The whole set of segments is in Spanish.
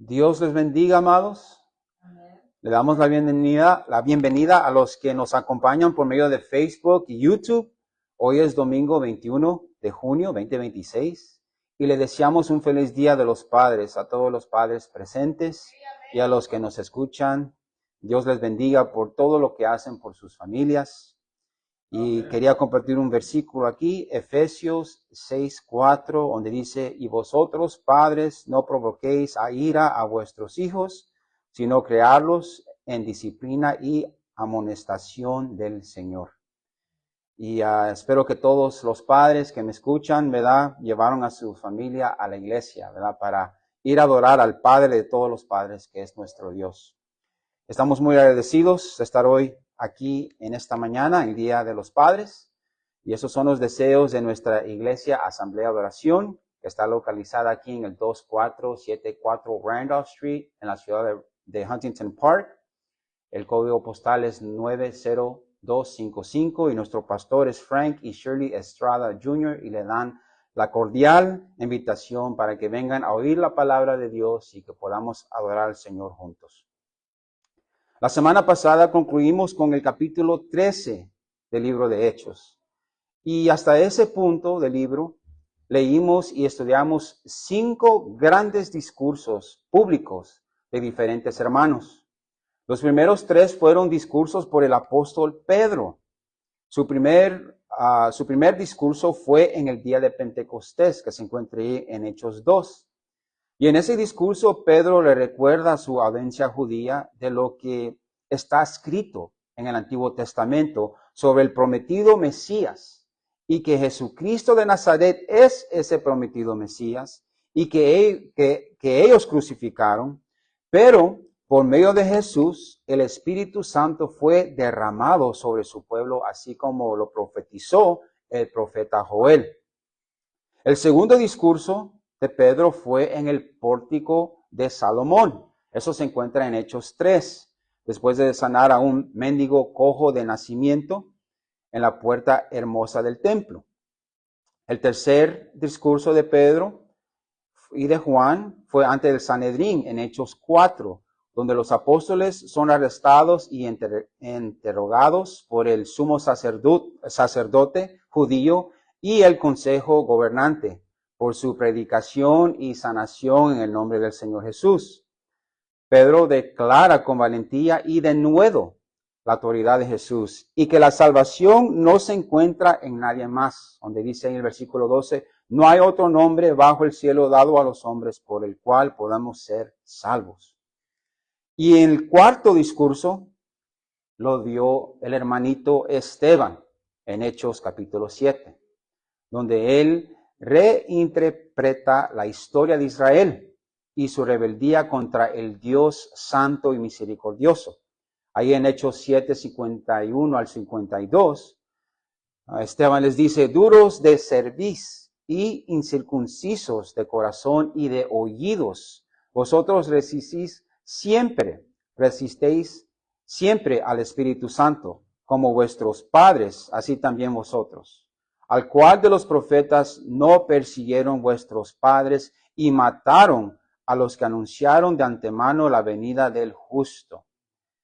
Dios les bendiga, amados. Le damos la bienvenida a los que nos acompañan por medio de Facebook y YouTube. Hoy es domingo 21 de junio 2026 y le deseamos un feliz Día de los Padres a todos los padres presentes y a los que nos escuchan. Dios les bendiga por todo lo que hacen por sus familias. Y quería compartir un versículo aquí, Efesios 6:4, donde dice: y vosotros, padres, no provoquéis a ira a vuestros hijos, sino criarlos en disciplina y amonestación del Señor. Y espero que todos los padres que me escuchan, ¿verdad?, llevaron a su familia a la iglesia, ¿verdad?, para ir a adorar al Padre de todos los padres, que es nuestro Dios. Estamos muy agradecidos de estar hoy aquí en esta mañana, el Día de los Padres, y esos son los deseos de nuestra iglesia Asamblea de Oración, que está localizada aquí en el 2474 Randolph Street, en la ciudad de Huntington Park. El código postal es 90255 y nuestro pastor es Frank y Shirley Estrada Jr. y le dan la cordial invitación para que vengan a oír la palabra de Dios y que podamos adorar al Señor juntos. La semana pasada concluimos con el capítulo 13 del libro de Hechos. Y hasta ese punto del libro leímos y estudiamos 5 grandes discursos públicos de diferentes hermanos. Los primeros 3 fueron discursos por el apóstol Pedro. Su primer discurso fue en el día de Pentecostés, que se encuentra ahí en Hechos 2. Y en ese discurso, Pedro le recuerda a su audiencia judía de lo que está escrito en el Antiguo Testamento sobre el prometido Mesías y que Jesucristo de Nazaret es ese prometido Mesías y que ellos crucificaron, pero por medio de Jesús el Espíritu Santo fue derramado sobre su pueblo, así como lo profetizó el profeta Joel. El segundo discurso de Pedro fue en el pórtico de Salomón. Eso se encuentra en Hechos 3, después de sanar a un mendigo cojo de nacimiento en la puerta hermosa del templo. El tercer discurso de Pedro y de Juan fue ante el Sanedrín en Hechos 4, donde los apóstoles son arrestados y interrogados por el sumo sacerdote judío y el consejo gobernante por su predicación y sanación en el nombre del Señor Jesús. Pedro declara con valentía y denuedo la autoridad de Jesús y que la salvación no se encuentra en nadie más, donde dice en el versículo 12, no hay otro nombre bajo el cielo dado a los hombres por el cual podamos ser salvos. Y en el cuarto discurso lo dio el hermanito Esteban en Hechos capítulo 7, donde él reinterpreta la historia de Israel y su rebeldía contra el Dios santo y misericordioso. Ahí en Hechos 7, 51 al 52, Esteban les dice: duros de cerviz y incircuncisos de corazón y de oídos, vosotros resistéis siempre al Espíritu Santo, como vuestros padres, así también vosotros. Al cual de los profetas no persiguieron vuestros padres y mataron a los que anunciaron de antemano la venida del justo,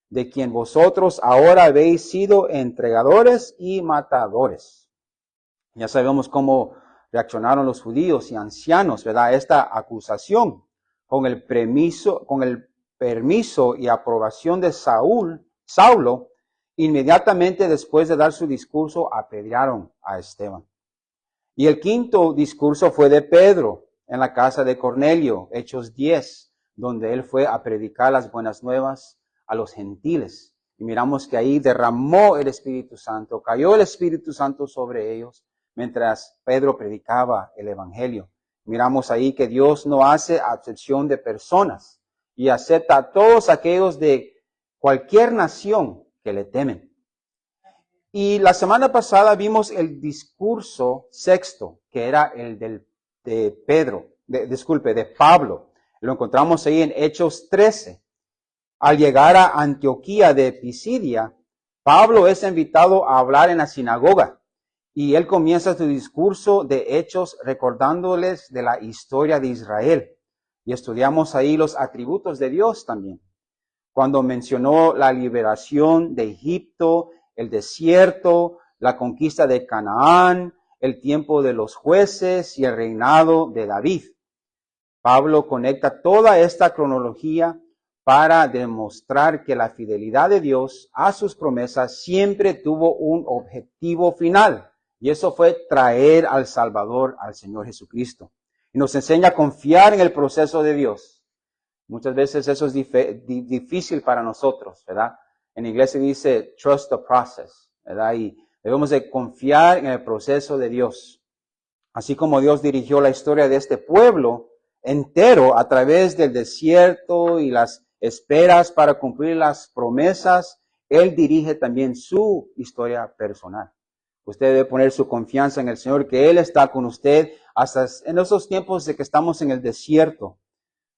de quien vosotros ahora habéis sido entregadores y matadores. Ya sabemos cómo reaccionaron los judíos y ancianos, ¿verdad?, a esta acusación, con el permiso y aprobación de Saulo. Inmediatamente después de dar su discurso, apedrearon a Esteban. Y el quinto discurso fue de Pedro en la casa de Cornelio, Hechos 10, donde él fue a predicar las buenas nuevas a los gentiles. Y miramos que ahí derramó el Espíritu Santo, cayó el Espíritu Santo sobre ellos mientras Pedro predicaba el Evangelio. Miramos ahí que Dios no hace acepción de personas y acepta a todos aquellos de cualquier nación que le temen. Y la semana pasada vimos el discurso sexto, que era el de Pablo. Lo encontramos ahí en Hechos 13. Al llegar a Antioquía de Pisidia, Pablo es invitado a hablar en la sinagoga y él comienza su discurso de Hechos recordándoles de la historia de Israel, Y estudiamos ahí los atributos de Dios también. Cuando mencionó la liberación de Egipto, el desierto, la conquista de Canaán, el tiempo de los jueces y el reinado de David. Pablo conecta toda esta cronología para demostrar que la fidelidad de Dios a sus promesas siempre tuvo un objetivo final. Y eso fue traer al Salvador, al Señor Jesucristo. Y nos enseña a confiar en el proceso de Dios. Muchas veces eso es difícil para nosotros, ¿verdad? En inglés se dice trust the process, ¿verdad? Y debemos de confiar en el proceso de Dios. Así como Dios dirigió la historia de este pueblo entero a través del desierto y las esperas para cumplir las promesas, Él dirige también su historia personal. Usted debe poner su confianza en el Señor, que Él está con usted hasta en esos tiempos de que estamos en el desierto.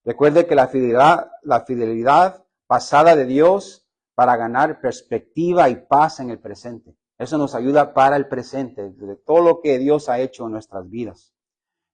Recuerde que la fidelidad pasada de Dios para ganar perspectiva y paz en el presente. Eso nos ayuda para el presente, de todo lo que Dios ha hecho en nuestras vidas.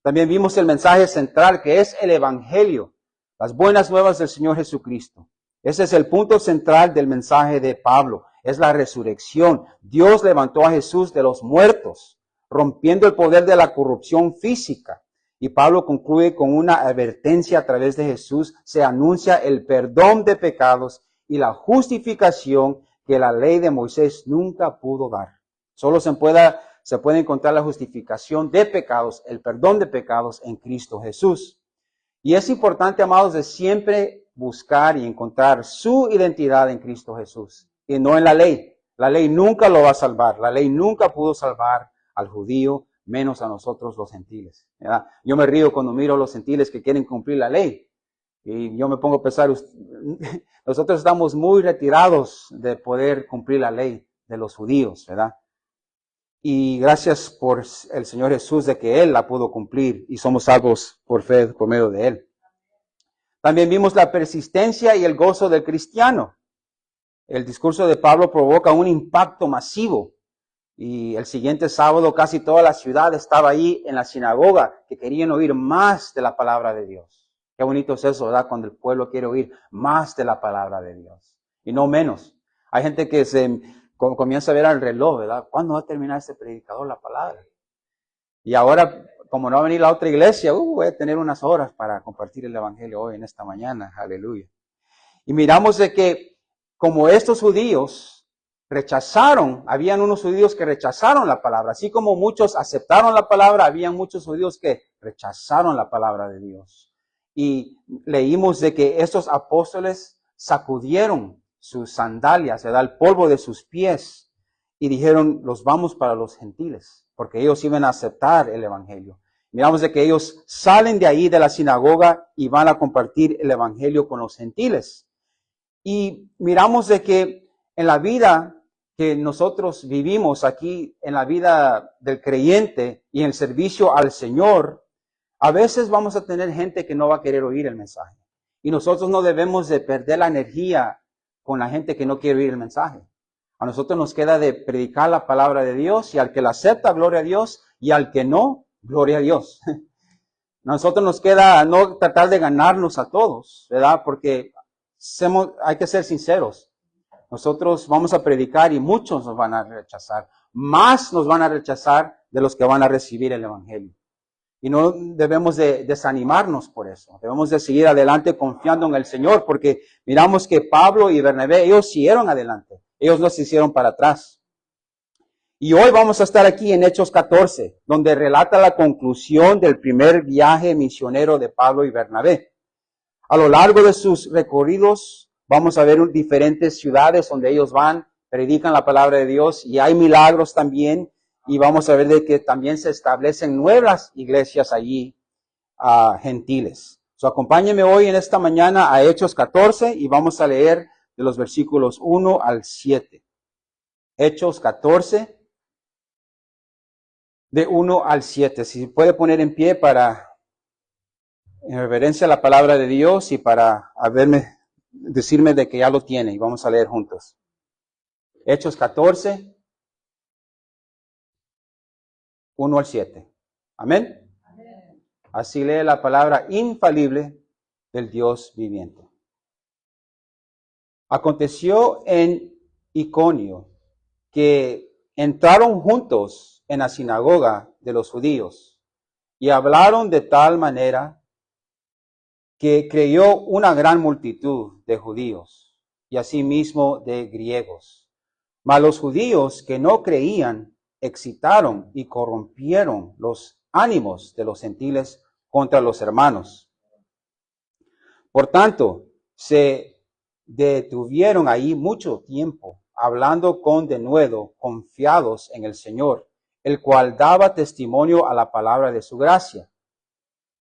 También vimos el mensaje central, que es el Evangelio, las buenas nuevas del Señor Jesucristo. Ese es el punto central del mensaje de Pablo, es la resurrección. Dios levantó a Jesús de los muertos, rompiendo el poder de la corrupción física. Y Pablo concluye con una advertencia a través de Jesús. Se anuncia el perdón de pecados y la justificación que la ley de Moisés nunca pudo dar. Solo se puede encontrar la justificación de pecados, el perdón de pecados en Cristo Jesús. Y es importante, amados, de siempre buscar y encontrar su identidad en Cristo Jesús y no en la ley. La ley nunca lo va a salvar. La ley nunca pudo salvar al judío, menos a nosotros los gentiles, ¿verdad? Yo me río cuando miro a los gentiles que quieren cumplir la ley. Y yo me pongo a pensar, nosotros estamos muy retirados de poder cumplir la ley de los judíos, ¿verdad? Y gracias por el Señor Jesús de que Él la pudo cumplir y somos salvos por fe, por medio de Él. También vimos la persistencia y el gozo del cristiano. El discurso de Pablo provoca un impacto masivo. Y el siguiente sábado casi toda la ciudad estaba ahí en la sinagoga, que querían oír más de la palabra de Dios. Qué bonito es eso, ¿verdad? Cuando el pueblo quiere oír más de la palabra de Dios y no menos. Hay gente que comienza a ver al reloj, ¿verdad? ¿Cuándo va a terminar este predicador la palabra? Y ahora, como no va a venir la otra iglesia, voy a tener unas horas para compartir el evangelio hoy en esta mañana. Aleluya. Y miramos de que como estos judíos habían unos judíos que rechazaron la palabra. Así como muchos aceptaron la palabra, habían muchos judíos que rechazaron la palabra de Dios. Y leímos de que estos apóstoles sacudieron sus sandalias, ¿verdad? El polvo de sus pies, y dijeron, los vamos para los gentiles, porque ellos iban a aceptar el evangelio. Miramos de que ellos salen de ahí de la sinagoga y van a compartir el evangelio con los gentiles. Y miramos de que en la vida que nosotros vivimos aquí, en la vida del creyente y en el servicio al Señor, a veces vamos a tener gente que no va a querer oír el mensaje. Y nosotros no debemos de perder la energía con la gente que no quiere oír el mensaje. A nosotros nos queda de predicar la palabra de Dios, y al que la acepta, gloria a Dios, y al que no, gloria a Dios. A nosotros nos queda no tratar de ganarnos a todos, ¿verdad? Porque hay que ser sinceros. Nosotros vamos a predicar y muchos nos van a rechazar. Más nos van a rechazar de los que van a recibir el evangelio. Y no debemos de desanimarnos por eso. Debemos de seguir adelante confiando en el Señor, porque miramos que Pablo y Bernabé, ellos siguieron adelante. Ellos no se hicieron para atrás. Y hoy vamos a estar aquí en Hechos 14, donde relata la conclusión del primer viaje misionero de Pablo y Bernabé. A lo largo de sus recorridos, vamos a ver diferentes ciudades donde ellos van, predican la palabra de Dios, y hay milagros también. Y vamos a ver de que también se establecen nuevas iglesias allí, gentiles. Acompáñenme hoy en esta mañana a Hechos 14 y vamos a leer de los versículos 1 al 7. Hechos 14, de 1 al 7. Si puede poner en pie para en reverencia a la palabra de Dios y para decirme de que ya lo tiene, y vamos a leer juntos. Hechos 14. 1 al 7. Amén. Amén. Así lee la palabra infalible del Dios viviente. Aconteció en Iconio que entraron juntos en la sinagoga de los judíos y hablaron de tal manera que creyó una gran multitud de judíos y asimismo de griegos. Mas los judíos que no creían excitaron y corrompieron los ánimos de los gentiles contra los hermanos. Por tanto, se detuvieron ahí mucho tiempo, hablando con denuedo, confiados en el Señor, el cual daba testimonio a la palabra de su gracia,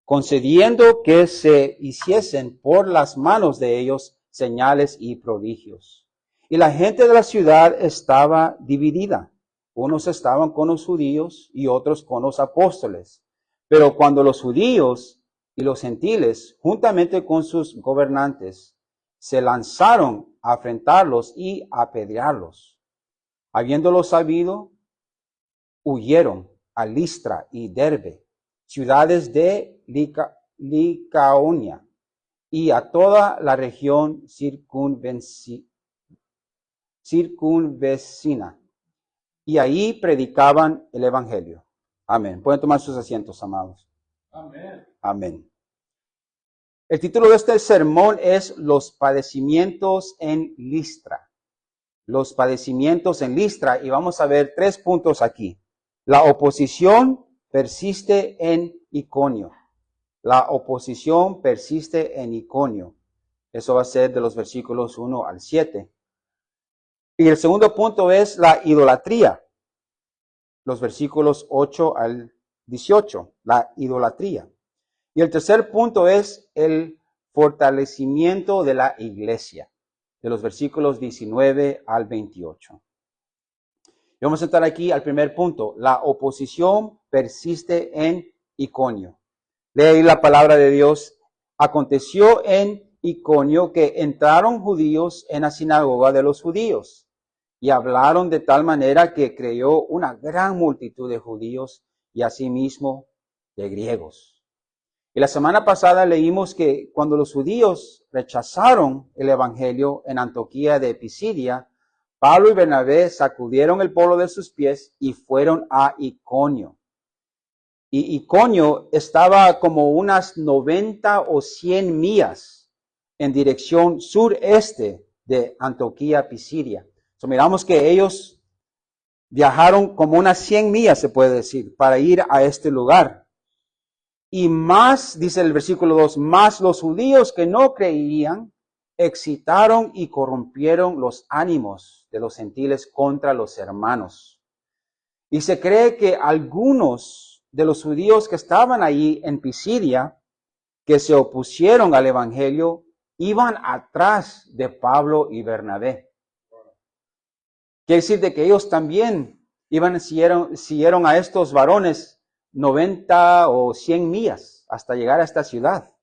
concediendo que se hiciesen por las manos de ellos señales y prodigios. Y la gente de la ciudad estaba dividida. Unos estaban con los judíos y otros con los apóstoles. Pero cuando los judíos y los gentiles, juntamente con sus gobernantes, se lanzaron a afrentarlos y a apedrearlos, habiéndolo sabido, huyeron a Listra y Derbe, ciudades de Licaonia, y a toda la región circunvecina, y ahí predicaban el evangelio. Amén. Pueden tomar sus asientos, amados. Amén. Amén. El título de este sermón es Los padecimientos en Listra. Los padecimientos en Listra, y vamos a ver 3 puntos aquí. La oposición persiste en Iconio. La oposición persiste en Iconio. Eso va a ser de los versículos 1 al 7. Y el segundo punto es la idolatría. Los versículos 8 al 18. La idolatría. Y el tercer punto es el fortalecimiento de la iglesia. De los versículos 19 al 28. Y vamos a entrar aquí al primer punto. La oposición persiste en Iconio. Lee ahí la palabra de Dios. Aconteció en Iconio que entraron judíos en la sinagoga de los judíos y hablaron de tal manera que creyó una gran multitud de judíos y asimismo de griegos. Y la semana pasada leímos que cuando los judíos rechazaron el evangelio en Antioquía de Pisidia, Pablo y Bernabé sacudieron el polvo de sus pies y fueron a Iconio. Y Iconio estaba como unas 90 o 100 millas en dirección sureste de Antioquía Pisidia. So, miramos que ellos viajaron como unas 100 millas, se puede decir, para ir a este lugar. Y más, dice el versículo 2, más los judíos que no creían, excitaron y corrompieron los ánimos de los gentiles contra los hermanos. Y se cree que algunos de los judíos que estaban allí en Pisidia, que se opusieron al evangelio, iban atrás de Pablo y Bernabé. Quiere decir de que ellos también siguieron a estos varones 90 o 100 millas hasta llegar a esta ciudad.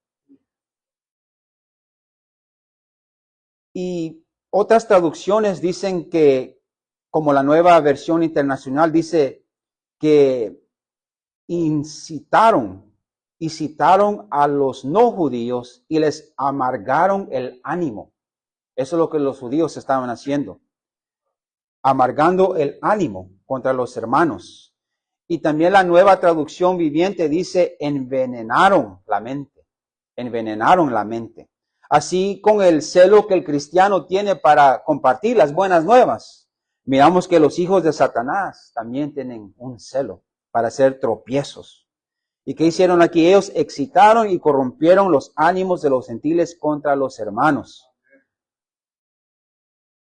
Y otras traducciones dicen que, como la Nueva Versión Internacional dice, que incitaron a los no judíos y les amargaron el ánimo. Eso es lo que los judíos estaban haciendo, amargando el ánimo contra los hermanos. Y también la Nueva Traducción Viviente dice, envenenaron la mente. Envenenaron la mente. Así con el celo que el cristiano tiene para compartir las buenas nuevas. Miramos que los hijos de Satanás también tienen un celo para hacer tropiezos. ¿Y qué hicieron aquí? Ellos excitaron y corrompieron los ánimos de los gentiles contra los hermanos.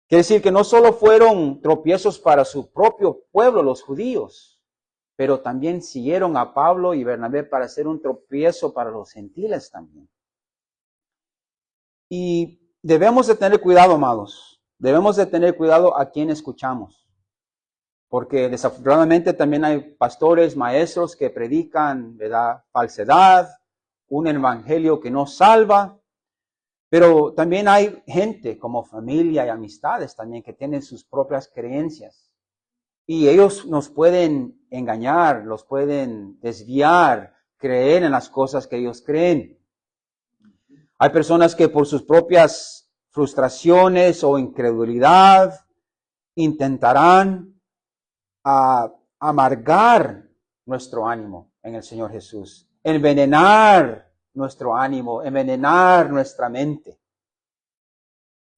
Quiere decir que no solo fueron tropiezos para su propio pueblo, los judíos, pero también siguieron a Pablo y Bernabé para hacer un tropiezo para los gentiles también. Y debemos de tener cuidado, amados. Debemos de tener cuidado a quien escuchamos. Porque desafortunadamente también hay pastores, maestros que predican, ¿verdad?, falsedad, un evangelio que no salva. Pero también hay gente como familia y amistades también que tienen sus propias creencias. Y ellos nos pueden engañar, los pueden desviar, creer en las cosas que ellos creen. Hay personas que por sus propias frustraciones o incredulidad intentarán amargar nuestro ánimo en el Señor Jesús, envenenar nuestro ánimo, envenenar nuestra mente.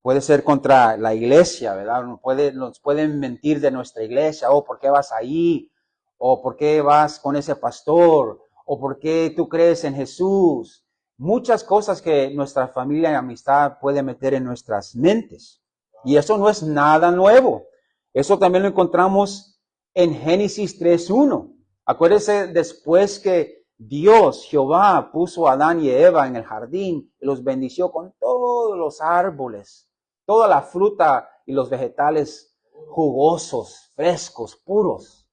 Puede ser contra la iglesia, ¿verdad? Nos pueden mentir de nuestra iglesia. Oh, ¿por qué vas ahí? O ¿por qué vas con ese pastor? O ¿por qué tú crees en Jesús? Muchas cosas que nuestra familia y amistad puede meter en nuestras mentes. Y eso no es nada nuevo. Eso también lo encontramos en Génesis 3:1. Acuérdense, después que Dios, Jehová, puso a Adán y Eva en el jardín y los bendició con todos los árboles, toda la fruta y los vegetales jugosos, frescos, puros.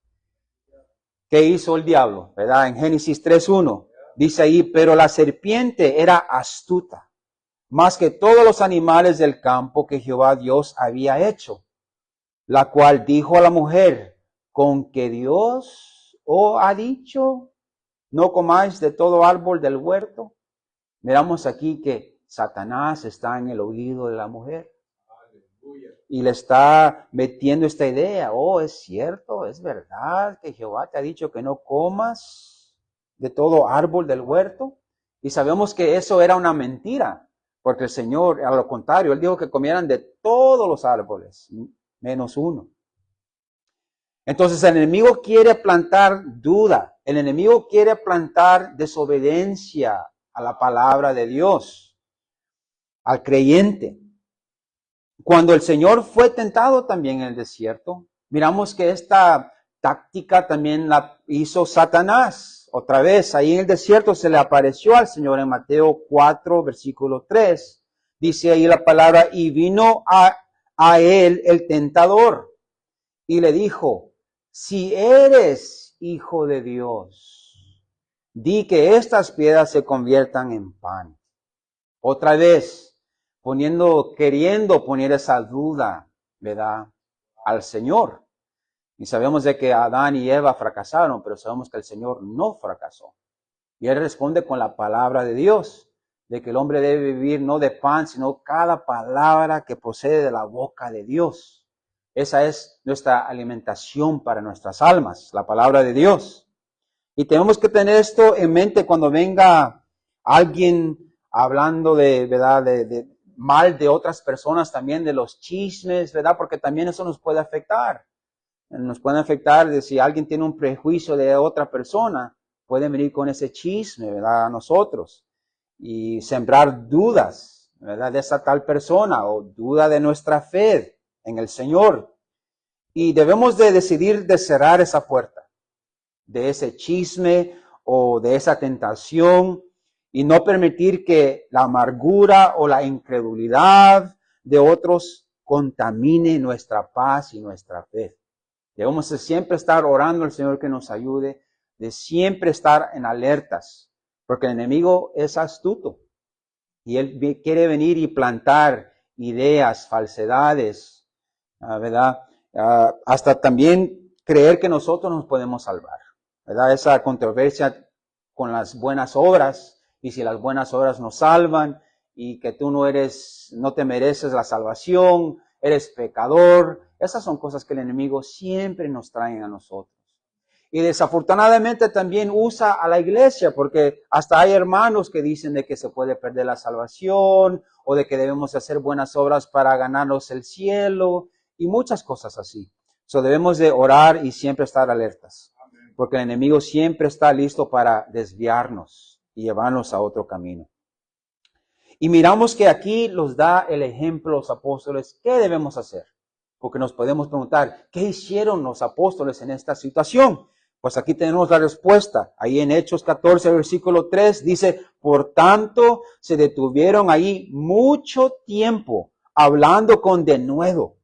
¿Qué hizo el diablo? ¿Verdad? En Génesis 3:1 dice ahí, pero la serpiente era astuta, más que todos los animales del campo que Jehová Dios había hecho, la cual dijo a la mujer, con que Dios os ha dicho, no comáis de todo árbol del huerto. Miramos aquí que Satanás está en el oído de la mujer. Y le está metiendo esta idea, oh, es cierto, es verdad que Jehová te ha dicho que no comas de todo árbol del huerto. Y sabemos que eso era una mentira, porque el Señor, a lo contrario, Él dijo que comieran de todos los árboles, menos uno. Entonces el enemigo quiere plantar duda, el enemigo quiere plantar desobediencia a la palabra de Dios, al creyente. Cuando el Señor fue tentado también en el desierto, miramos que esta táctica también la hizo Satanás. Otra vez, ahí en el desierto se le apareció al Señor en Mateo 4, versículo 3. Dice ahí la palabra, y vino a él el tentador y le dijo, si eres hijo de Dios, di que estas piedras se conviertan en pan. Otra vez, queriendo poner esa duda, ¿verdad?, al Señor. Y sabemos de que Adán y Eva fracasaron, pero sabemos que el Señor no fracasó. Y Él responde con la palabra de Dios, de que el hombre debe vivir no de pan, sino cada palabra que procede de la boca de Dios. Esa es nuestra alimentación para nuestras almas, la palabra de Dios. Y tenemos que tener esto en mente cuando venga alguien hablando de, ¿verdad?, de mal de otras personas, también de los chismes, ¿verdad? Porque también eso nos puede afectar. Nos puede afectar de si alguien tiene un prejuicio de otra persona, puede venir con ese chisme, ¿verdad?, a nosotros y sembrar dudas, ¿verdad?, de esa tal persona o duda de nuestra fe en el Señor. Y debemos de decidir de cerrar esa puerta de ese chisme o de esa tentación y no permitir que la amargura o la incredulidad de otros contamine nuestra paz y nuestra fe. Debemos de siempre estar orando al Señor que nos ayude, de siempre estar en alertas, porque el enemigo es astuto y él quiere venir y plantar ideas, falsedades, ¿verdad? Hasta también creer que nosotros nos podemos salvar, ¿verdad? Esa controversia con las buenas obras, y si las buenas obras nos salvan, y que tú no te mereces la salvación, eres pecador. Esas son cosas que el enemigo siempre nos trae a nosotros. Y desafortunadamente también usa a la iglesia, porque hasta hay hermanos que dicen de que se puede perder la salvación, o de que debemos hacer buenas obras para ganarnos el cielo, y muchas cosas así. Debemos de orar y siempre estar alertas, porque el enemigo siempre está listo para desviarnos y llevarnos a otro camino. Y miramos que aquí nos da el ejemplo los apóstoles. ¿Qué debemos hacer? Porque nos podemos preguntar, ¿qué hicieron los apóstoles en esta situación? Pues aquí tenemos la respuesta. Ahí en Hechos 14, versículo 3, dice, por tanto, se detuvieron ahí mucho tiempo, hablando con denuedo,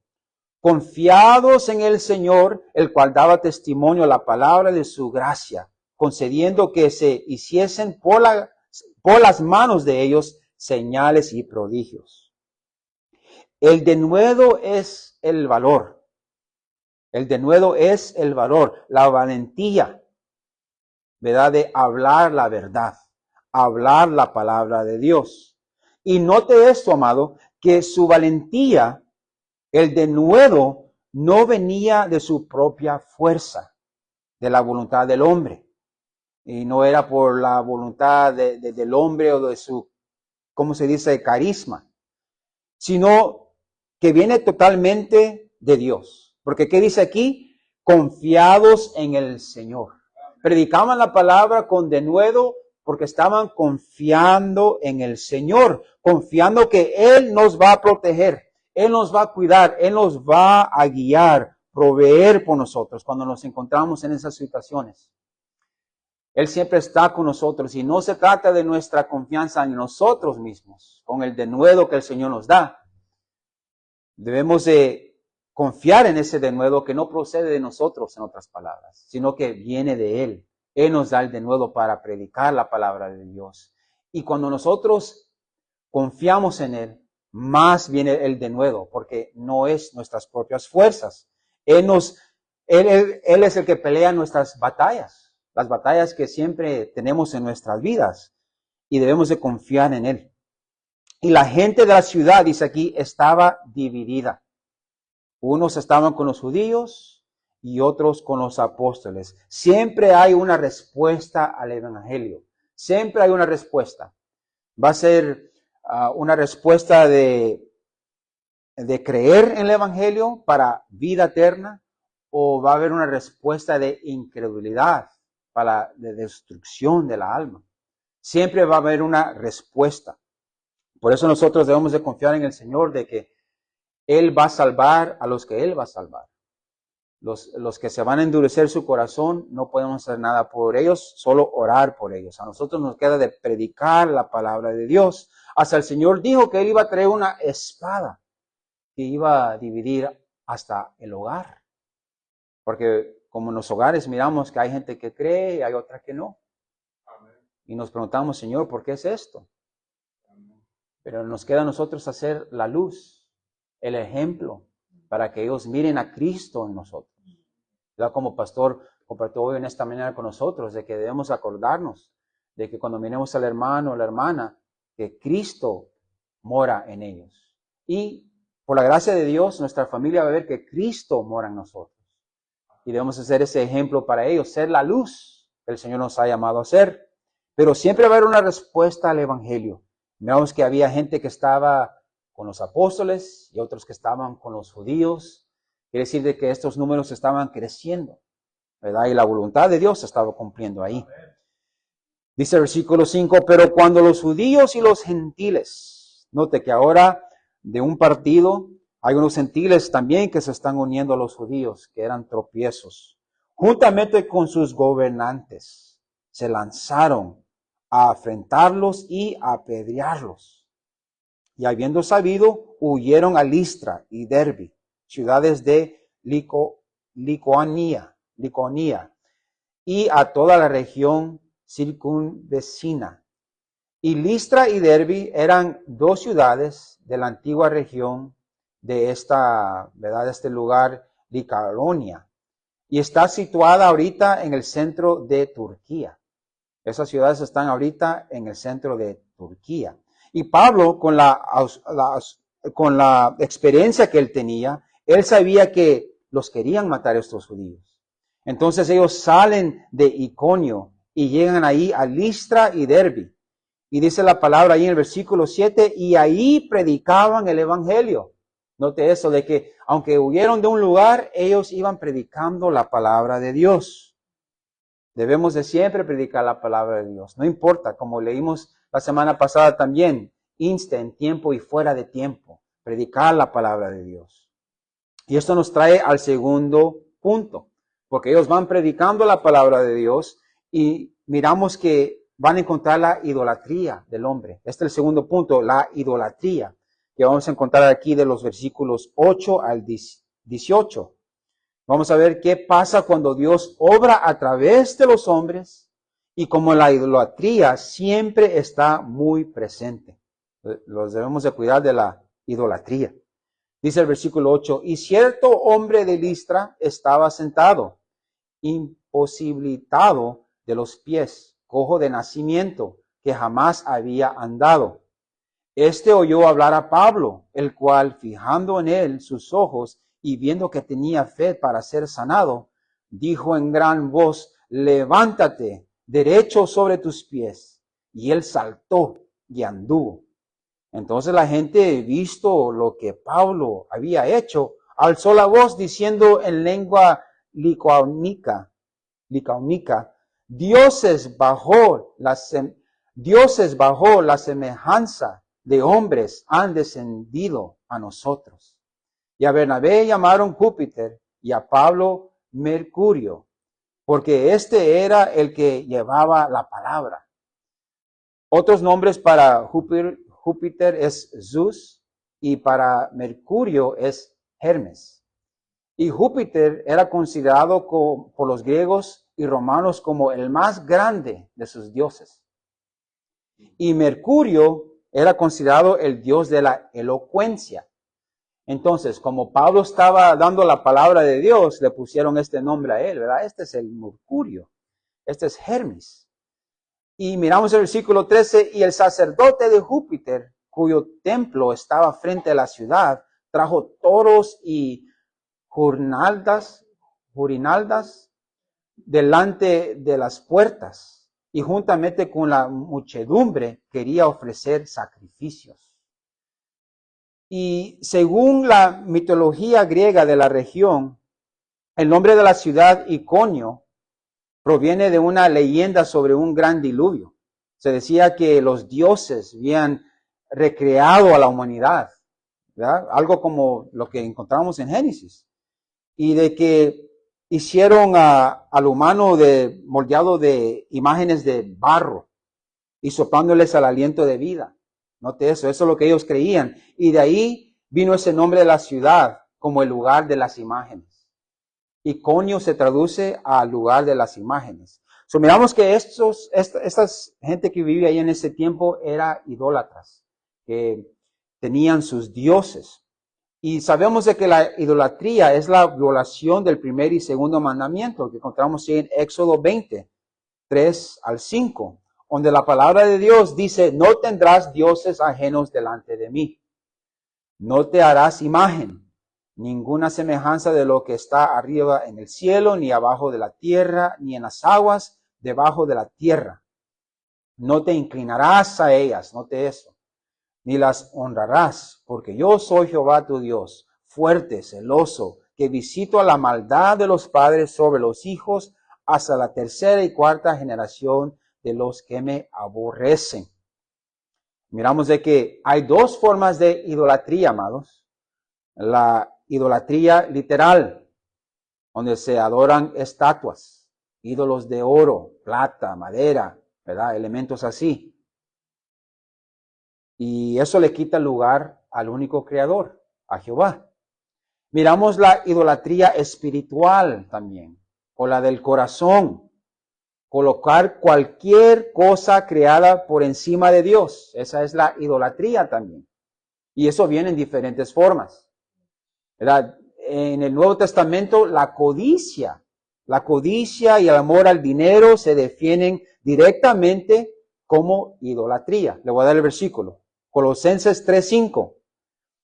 confiados en el Señor, el cual daba testimonio a la palabra de su gracia, concediendo que se hiciesen por las manos de ellos señales y prodigios. El denuedo es el valor. El denuedo es el valor, la valentía, ¿verdad?, de hablar la verdad, hablar la palabra de Dios. Y note esto, amado, que su valentía, el denuedo, no venía de su propia fuerza, de la voluntad del hombre. Y no era por la voluntad del hombre o de su, ¿cómo se dice?, carisma, sino que viene totalmente de Dios. Porque ¿qué dice aquí? Confiados en el Señor. Predicaban la palabra con denuedo porque estaban confiando en el Señor, confiando que Él nos va a proteger, Él nos va a cuidar, Él nos va a guiar, proveer por nosotros cuando nos encontramos en esas situaciones. Él siempre está con nosotros y no se trata de nuestra confianza en nosotros mismos, con el denuedo que el Señor nos da. Debemos de confiar en ese denuedo que no procede de nosotros, en otras palabras, sino que viene de Él. Él nos da el denuedo para predicar la palabra de Dios. Y cuando nosotros confiamos en Él, más viene el denuedo, porque no es nuestras propias fuerzas. Él es el que pelea nuestras batallas. Las batallas que siempre tenemos en nuestras vidas y debemos de confiar en Él. Y la gente de la ciudad, dice aquí, estaba dividida. Unos estaban con los judíos y otros con los apóstoles. Siempre hay una respuesta al evangelio. Siempre hay una respuesta. Va a ser una respuesta de creer en el evangelio para vida eterna, o va a haber una respuesta de incredulidad para la destrucción de la alma. Siempre va a haber una respuesta. Por eso nosotros debemos de confiar en el Señor, de que Él va a salvar a los que Él va a salvar. Los que se van a endurecer su corazón, no podemos hacer nada por ellos, solo orar por ellos. A nosotros nos queda de predicar la palabra de Dios. Hasta el Señor dijo que Él iba a traer una espada que iba a dividir hasta el hogar. Porque como en los hogares miramos que hay gente que cree y hay otra que no. Y nos preguntamos, Señor, ¿por qué es esto? Pero nos queda a nosotros hacer la luz, el ejemplo, para que ellos miren a Cristo en nosotros. ¿Verdad? Como pastor compartió hoy en esta mañana con nosotros, de que debemos acordarnos de que cuando miremos al hermano o la hermana, que Cristo mora en ellos. Y por la gracia de Dios, nuestra familia va a ver que Cristo mora en nosotros. Y debemos hacer ese ejemplo para ellos, ser la luz que el Señor nos ha llamado a ser. Pero siempre va a haber una respuesta al evangelio. Miramos que había gente que estaba con los apóstoles y otros que estaban con los judíos. Quiere decir de que estos números estaban creciendo, ¿verdad? Y la voluntad de Dios se estaba cumpliendo ahí. Dice el versículo 5, pero cuando los judíos y los gentiles, note que ahora de un partido hay unos gentiles también que se están uniendo a los judíos, que eran tropiezos, juntamente con sus gobernantes, se lanzaron a afrentarlos y a apedrearlos. Y habiendo sabido, huyeron a Listra y Derbe, ciudades de Liconia, y a toda la región circunvecina. Y Listra y Derbe eran dos ciudades de la antigua región de esta, ¿verdad?, de este lugar, Licaonia. Y está situada ahorita en el centro de Turquía. Esas ciudades están ahorita en el centro de Turquía. Y Pablo, con la experiencia que él tenía, él sabía que los querían matar a estos judíos. Entonces ellos salen de Iconio y llegan ahí a Listra y Derbe. Y dice la palabra ahí en el versículo 7, y ahí predicaban el evangelio. Note eso, de que aunque huyeron de un lugar, ellos iban predicando la palabra de Dios. Debemos de siempre predicar la palabra de Dios. No importa, como leímos la semana pasada también, insta en tiempo y fuera de tiempo, predicar la palabra de Dios. Y esto nos trae al segundo punto, porque ellos van predicando la palabra de Dios y miramos que van a encontrar la idolatría del hombre. Este es el segundo punto, la idolatría, que vamos a encontrar aquí de los versículos 8 al 18. Vamos a ver qué pasa cuando Dios obra a través de los hombres y como la idolatría siempre está muy presente. Los debemos de cuidar de la idolatría. Dice el versículo 8, y cierto hombre de Listra estaba sentado, imposibilitado de los pies, cojo de nacimiento, que jamás había andado. Este oyó hablar a Pablo, el cual, fijando en él sus ojos y viendo que tenía fe para ser sanado, dijo en gran voz: levántate derecho sobre tus pies. Y él saltó y anduvo. Entonces la gente, visto lo que Pablo había hecho, alzó la voz diciendo en lengua licaónica, dioses bajo la semejanza de hombres han descendido a nosotros. Y a Bernabé llamaron Júpiter y a Pablo Mercurio, porque este era el que llevaba la palabra. Otros nombres para Júpiter es Zeus y para Mercurio es Hermes. Y Júpiter era considerado por los griegos y romanos como el más grande de sus dioses. Y Mercurio era considerado el dios de la elocuencia. Entonces, como Pablo estaba dando la palabra de Dios, le pusieron este nombre a él, ¿verdad? Este es el Mercurio, este es Hermes. Y miramos el versículo 13, y el sacerdote de Júpiter, cuyo templo estaba frente a la ciudad, trajo toros y guirnaldas delante de las puertas, y juntamente con la muchedumbre quería ofrecer sacrificios. Y según la mitología griega de la región, el nombre de la ciudad Iconio proviene de una leyenda sobre un gran diluvio. Se decía que los dioses habían recreado a la humanidad, ¿verdad? Algo como lo que encontramos en Génesis. Y de que hicieron al humano moldeado de imágenes de barro y soplándoles al aliento de vida. Note eso es lo que ellos creían. Y de ahí vino ese nombre de la ciudad como el lugar de las imágenes. Iconio se traduce al lugar de las imágenes. So, miramos que esta gente que vivía ahí en ese tiempo era idólatras, que tenían sus dioses. Y sabemos de que la idolatría es la violación del primer y segundo mandamiento que encontramos en Éxodo 20, 3 al 5, donde la palabra de Dios dice: no tendrás dioses ajenos delante de mí. No te harás imagen, ninguna semejanza de lo que está arriba en el cielo, ni abajo de la tierra, ni en las aguas debajo de la tierra. No te inclinarás a ellas, note eso, ni las honrarás, porque yo soy Jehová tu Dios, fuerte, celoso, que visito a la maldad de los padres sobre los hijos hasta la tercera y cuarta generación de los que me aborrecen. Miramos de que hay dos formas de idolatría, amados. La idolatría literal, donde se adoran estatuas, ídolos de oro, plata, madera, ¿verdad? Elementos así. Y eso le quita lugar al único creador, a Jehová. Miramos la idolatría espiritual también, o la del corazón. Colocar cualquier cosa creada por encima de Dios. Esa es la idolatría también. Y eso viene en diferentes formas, ¿verdad? En el Nuevo Testamento, la codicia y el amor al dinero se definen directamente como idolatría. Le voy a dar el versículo. Colosenses 3:5.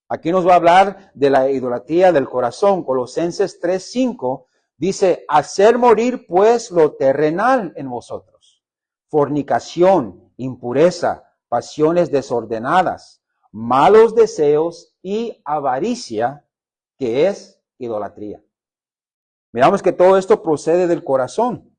Aquí nos va a hablar de la idolatría del corazón. Colosenses 3:5 dice: hacer morir pues lo terrenal en vosotros: fornicación, impureza, pasiones desordenadas, malos deseos y avaricia, que es idolatría. Miramos que todo esto procede del corazón.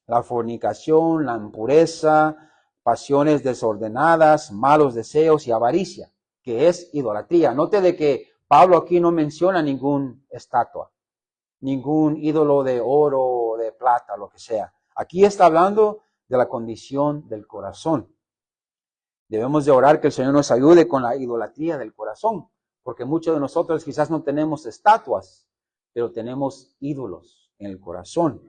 La fornicación, la impureza, pasiones desordenadas, malos deseos y avaricia, que es idolatría. Note de que Pablo aquí no menciona ningún estatua, ningún ídolo de oro o de plata, lo que sea. Aquí está hablando de la condición del corazón. Debemos de orar que el Señor nos ayude con la idolatría del corazón, porque muchos de nosotros quizás no tenemos estatuas, pero tenemos ídolos en el corazón.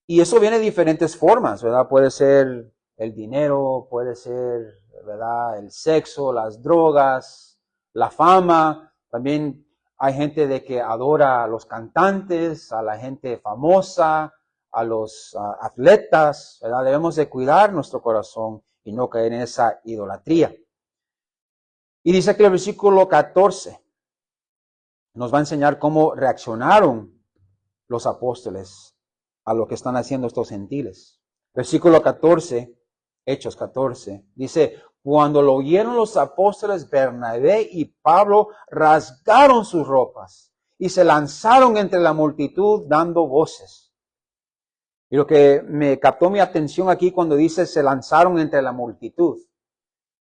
Y eso viene de diferentes formas, ¿verdad? Puede ser el dinero, puede ser, ¿verdad?, el sexo, las drogas, la fama. También hay gente de que adora a los cantantes, a la gente famosa, a los atletas, ¿verdad? Debemos de cuidar nuestro corazón y no caer en esa idolatría. Y dice que el versículo 14 nos va a enseñar cómo reaccionaron los apóstoles a lo que están haciendo estos gentiles. Versículo 14, Hechos 14, dice, cuando lo oyeron los apóstoles, Bernabé y Pablo rasgaron sus ropas y se lanzaron entre la multitud dando voces. Y lo que me captó mi atención aquí cuando dice se lanzaron entre la multitud.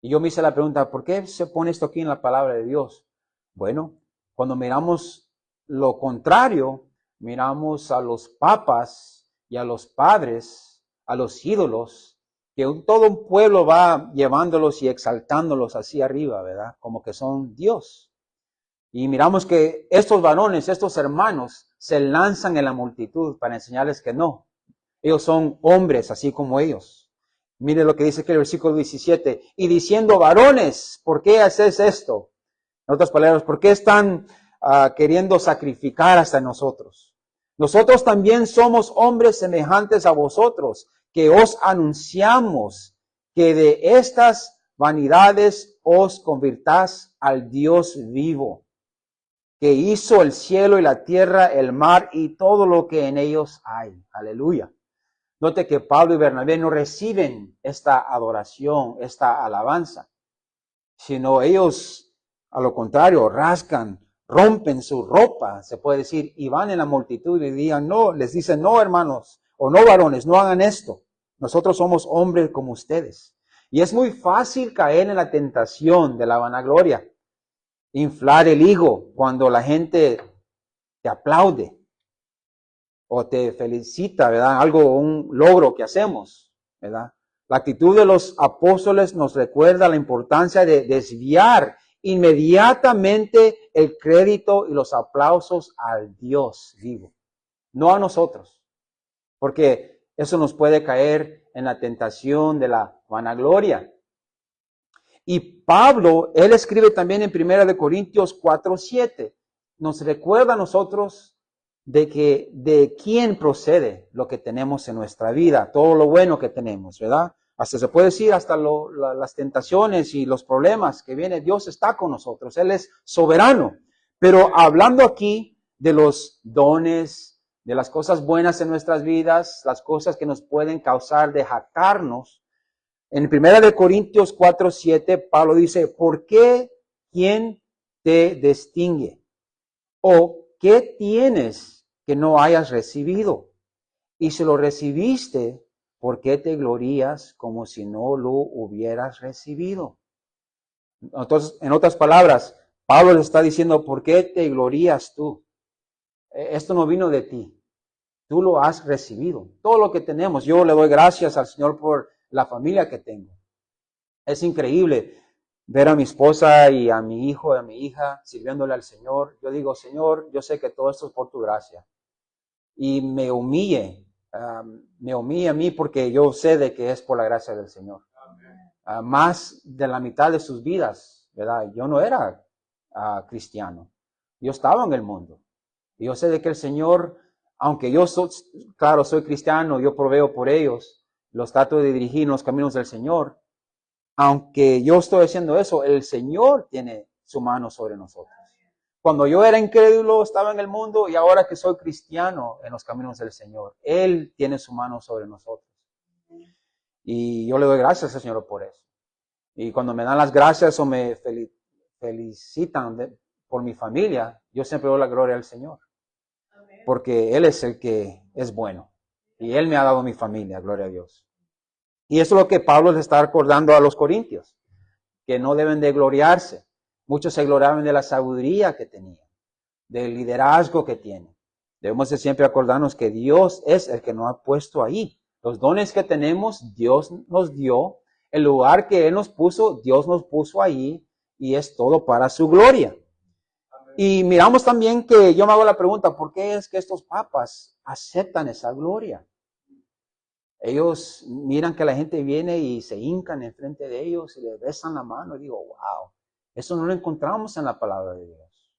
Y yo me hice la pregunta, ¿por qué se pone esto aquí en la palabra de Dios? Bueno, cuando miramos lo contrario, miramos a los papas y a los padres, a los ídolos, que todo un pueblo va llevándolos y exaltándolos así arriba, ¿verdad? Como que son Dios. Y miramos que estos varones, estos hermanos, se lanzan en la multitud para enseñarles que no. Ellos son hombres así como ellos. Mire lo que dice aquí el versículo 17. Y diciendo, varones, ¿por qué haces esto? En otras palabras, ¿por qué están queriendo sacrificar hasta nosotros? Nosotros también somos hombres semejantes a vosotros, que os anunciamos que de estas vanidades os convirtás al Dios vivo, que hizo el cielo y la tierra, el mar y todo lo que en ellos hay. Aleluya. Note que Pablo y Bernabé no reciben esta adoración, esta alabanza, sino ellos, a lo contrario, rascan, rompen su ropa, se puede decir, y van en la multitud y digan, no, les dicen, no, hermanos, o no, varones, no hagan esto. Nosotros somos hombres como ustedes. Y es muy fácil caer en la tentación de la vanagloria, inflar el ego cuando la gente te aplaude o te felicita, ¿verdad? Algo, un logro que hacemos, ¿verdad? La actitud de los apóstoles nos recuerda la importancia de desviar inmediatamente el crédito y los aplausos al Dios vivo, no a nosotros, porque eso nos puede caer en la tentación de la vanagloria. Y Pablo, él escribe también en 1 Corintios 4:7, nos recuerda a nosotros de quién procede lo que tenemos en nuestra vida, todo lo bueno que tenemos, ¿verdad? Hasta se puede decir, hasta las tentaciones y los problemas que vienen, Dios está con nosotros, Él es soberano. Pero hablando aquí de los dones, de las cosas buenas en nuestras vidas, las cosas que nos pueden causar de jactarnos, en 1 Corintios 4:7, Pablo dice, ¿por qué quién te distingue? ¿O qué tienes que no hayas recibido? Y si lo recibiste, ¿por qué te glorías como si no lo hubieras recibido? Entonces, en otras palabras, Pablo le está diciendo, ¿por qué te glorías tú? Esto no vino de ti. Tú lo has recibido. Todo lo que tenemos, yo le doy gracias al Señor por la familia que tengo. Es increíble ver a mi esposa y a mi hijo y a mi hija sirviéndole al Señor. Yo digo, Señor, yo sé que todo esto es por tu gracia. Y me humille a mí porque yo sé de que es por la gracia del Señor. Más de la mitad de sus vidas, ¿verdad? Yo no era cristiano. Yo estaba en el mundo. Y yo sé de que el Señor, aunque yo claro, soy cristiano, yo proveo por ellos, los trato de dirigir en los caminos del Señor. Aunque yo estoy haciendo eso, el Señor tiene su mano sobre nosotros. Cuando yo era incrédulo, estaba en el mundo, y ahora que soy cristiano en los caminos del Señor, Él tiene su mano sobre nosotros. Y yo le doy gracias al Señor por eso. Y cuando me dan las gracias o me felicitan por mi familia, yo siempre doy la gloria al Señor. Porque Él es el que es bueno. Y Él me ha dado mi familia, gloria a Dios. Y eso es lo que Pablo le está recordando a los corintios, que no deben de gloriarse. Muchos se gloriaban de la sabiduría que tenían, del liderazgo que tienen. Debemos de siempre acordarnos que Dios es el que nos ha puesto ahí. Los dones que tenemos, Dios nos dio. El lugar que Él nos puso, Dios nos puso ahí, y es todo para su gloria. Y miramos también que yo me hago la pregunta, ¿por qué es que estos papas aceptan esa gloria? Ellos miran que la gente viene y se hincan enfrente de ellos y les besan la mano. Y digo, wow, eso no lo encontramos en la palabra de Dios.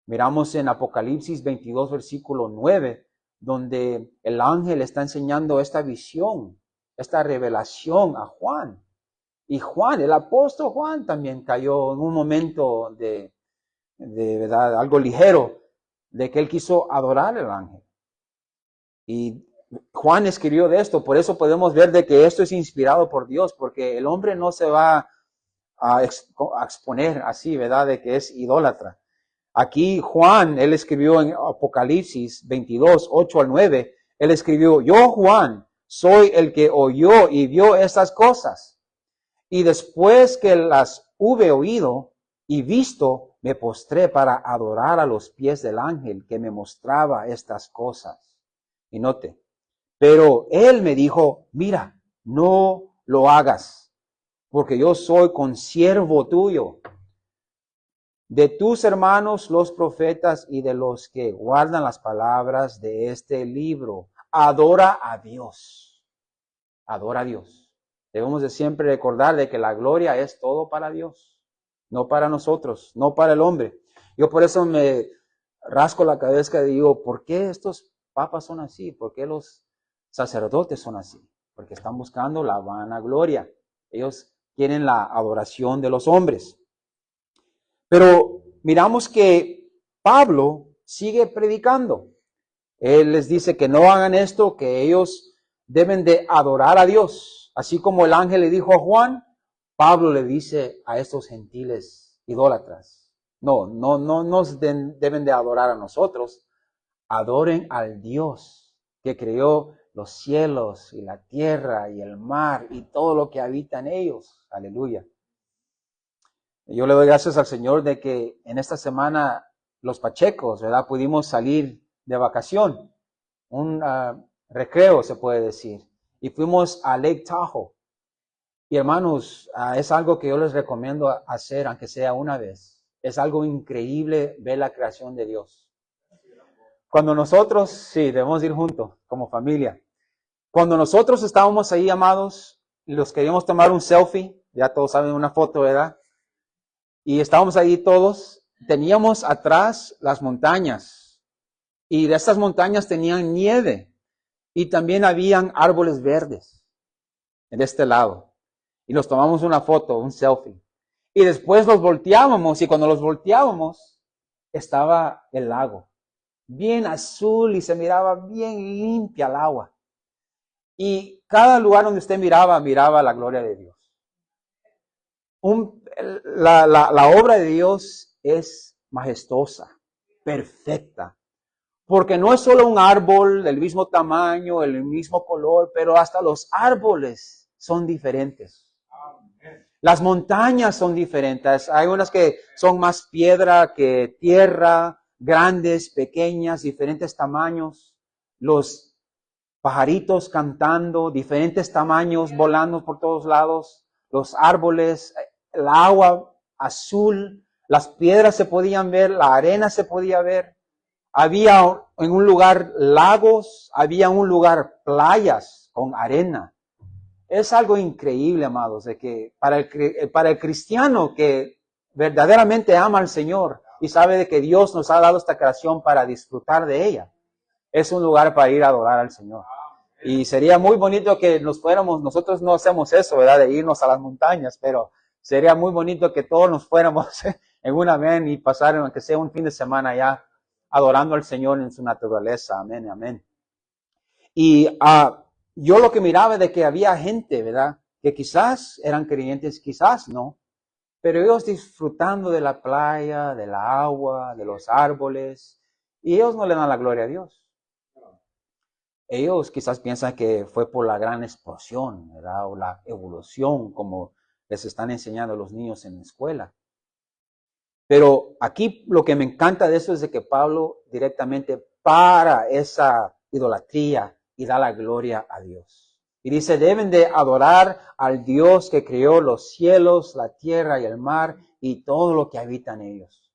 Miramos en Apocalipsis 22, versículo 9, donde el ángel está enseñando esta visión, esta revelación a Juan. Y Juan, el apóstol Juan, también cayó en un momento de verdad, algo ligero, de que él quiso adorar al ángel. Y Juan escribió de esto, por eso podemos ver de que esto es inspirado por Dios, porque el hombre no se va a exponer así, ¿verdad? De que es idólatra. Aquí Juan, él escribió en Apocalipsis 22, 8 al 9, él escribió, yo Juan, soy el que oyó y vio estas cosas. Y después que las hube oído y visto, me postré para adorar a los pies del ángel que me mostraba estas cosas. Y note, pero él me dijo, mira, no lo hagas, porque yo soy consiervo tuyo, de tus hermanos los profetas y de los que guardan las palabras de este libro. Adora a Dios. Adora a Dios. Debemos de siempre recordar de que la gloria es todo para Dios, no para nosotros, no para el hombre. Yo por eso me rasco la cabeza y digo, ¿por qué estos papas son así? ¿Por qué los sacerdotes son así? Porque están buscando la vanagloria. Ellos quieren la adoración de los hombres. Pero miramos que Pablo sigue predicando. Él les dice que no hagan esto, que ellos deben de adorar a Dios. Así como el ángel le dijo a Juan, Pablo le dice a estos gentiles idólatras, no nos deben de adorar a nosotros, adoren al Dios que creó los cielos y la tierra y el mar y todo lo que habita en ellos. Aleluya. Yo le doy gracias al Señor de que en esta semana los pachecos, ¿verdad? Pudimos salir de vacación, un recreo se puede decir, y fuimos a Lake Tahoe. Y hermanos, es algo que yo les recomiendo hacer, aunque sea una vez. Es algo increíble ver la creación de Dios. Cuando nosotros, sí, debemos ir juntos, como familia. Cuando nosotros estábamos ahí, amados, y los queríamos tomar un selfie, ya todos saben una foto, ¿verdad? Y estábamos ahí todos, teníamos atrás las montañas, y de estas montañas tenían nieve, y también habían árboles verdes en este lado. Y nos tomamos una foto, un selfie. Y después los volteábamos, y cuando los volteábamos, estaba el lago, bien azul, y se miraba bien limpia el agua. Y cada lugar donde usted miraba la gloria de Dios. La obra de Dios es majestuosa, perfecta, porque no es solo un árbol del mismo tamaño, el mismo color, pero hasta los árboles son diferentes. Las montañas son diferentes. Hay unas que son más piedra que tierra, grandes, pequeñas, diferentes tamaños. Los pajaritos cantando, diferentes tamaños, volando por todos lados. Los árboles, el agua azul, las piedras se podían ver, la arena se podía ver. Había en un lugar lagos, había en un lugar playas con arena. Es algo increíble, amados, de que para el cristiano que verdaderamente ama al Señor y sabe de que Dios nos ha dado esta creación para disfrutar de ella, es un lugar para ir a adorar al Señor. Y sería muy bonito que nos fuéramos, nosotros no hacemos eso, ¿verdad? De irnos a las montañas, pero sería muy bonito que todos nos fuéramos en una van y pasar, aunque sea un fin de semana ya, adorando al Señor en su naturaleza. Amén, amén. Y yo lo que miraba de que había gente, ¿verdad? Que quizás eran creyentes, quizás no, pero ellos disfrutando de la playa, de la agua, de los árboles, y ellos no le dan la gloria a Dios. Ellos quizás piensan que fue por la gran explosión, ¿verdad? O la evolución, como les están enseñando a los niños en la escuela. Pero aquí lo que me encanta de eso es de que Pablo directamente para esa idolatría y da la gloria a Dios. Y dice, deben de adorar al Dios que creó los cielos, la tierra y el mar y todo lo que habita en ellos.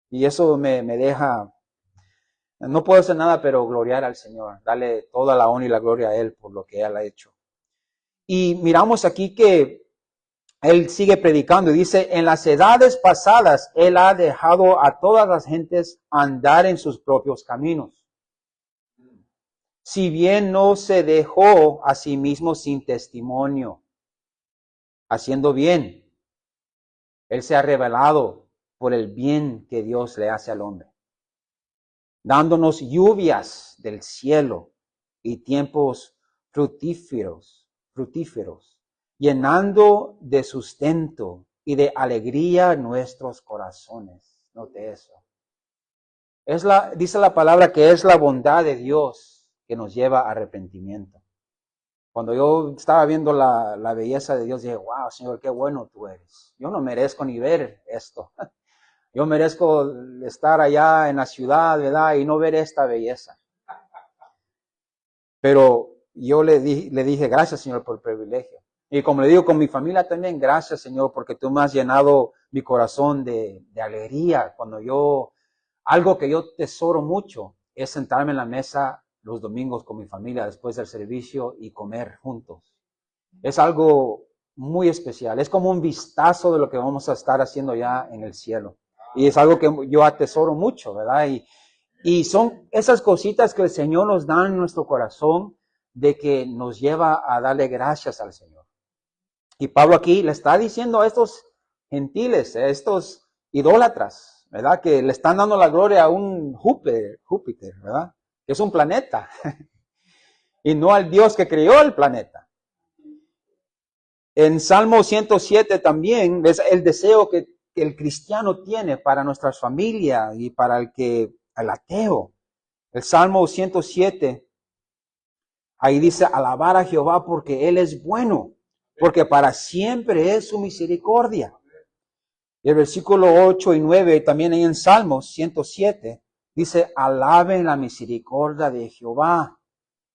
Y eso me deja, no puedo hacer nada pero gloriar al Señor, darle toda la honra y la gloria a Él por lo que Él ha hecho. Y miramos aquí que Él sigue predicando y dice, en las edades pasadas Él ha dejado a todas las gentes andar en sus propios caminos. Si bien no se dejó a sí mismo sin testimonio. haciendo bien. Él se ha revelado por el bien que Dios le hace al hombre, dándonos lluvias del cielo y tiempos fructíferos, llenando de sustento y de alegría nuestros corazones. Note eso. Dice la palabra que es la bondad de Dios que nos lleva a arrepentimiento. Cuando yo estaba viendo la belleza de Dios, dije, wow, Señor, qué bueno tú eres. Yo no merezco ni ver esto. Yo merezco estar allá en la ciudad, ¿verdad? Y no ver esta belleza. Pero yo le dije, gracias, Señor, por el privilegio. Y como le digo con mi familia también, gracias, Señor, porque tú me has llenado mi corazón de alegría. Algo que yo tesoro mucho es sentarme en la mesa los domingos con mi familia después del servicio y comer juntos. Es algo muy especial. Es como un vistazo de lo que vamos a estar haciendo ya en el cielo. Y es algo que yo atesoro mucho, ¿verdad? Y son esas cositas que el Señor nos da en nuestro corazón de que nos lleva a darle gracias al Señor. Y Pablo aquí le está diciendo a estos gentiles, a estos idólatras, ¿verdad? Que le están dando la gloria a un Júpiter, ¿verdad? Que es un planeta. Y no al Dios que creó el planeta. En Salmo 107 también es el deseo que el cristiano tiene para nuestras familias y para el ateo. El Salmo 107, ahí dice, alabar a Jehová porque Él es bueno, porque para siempre es su misericordia. Y el versículo 8 y 9, también ahí en Salmos 107, dice, alaben la misericordia de Jehová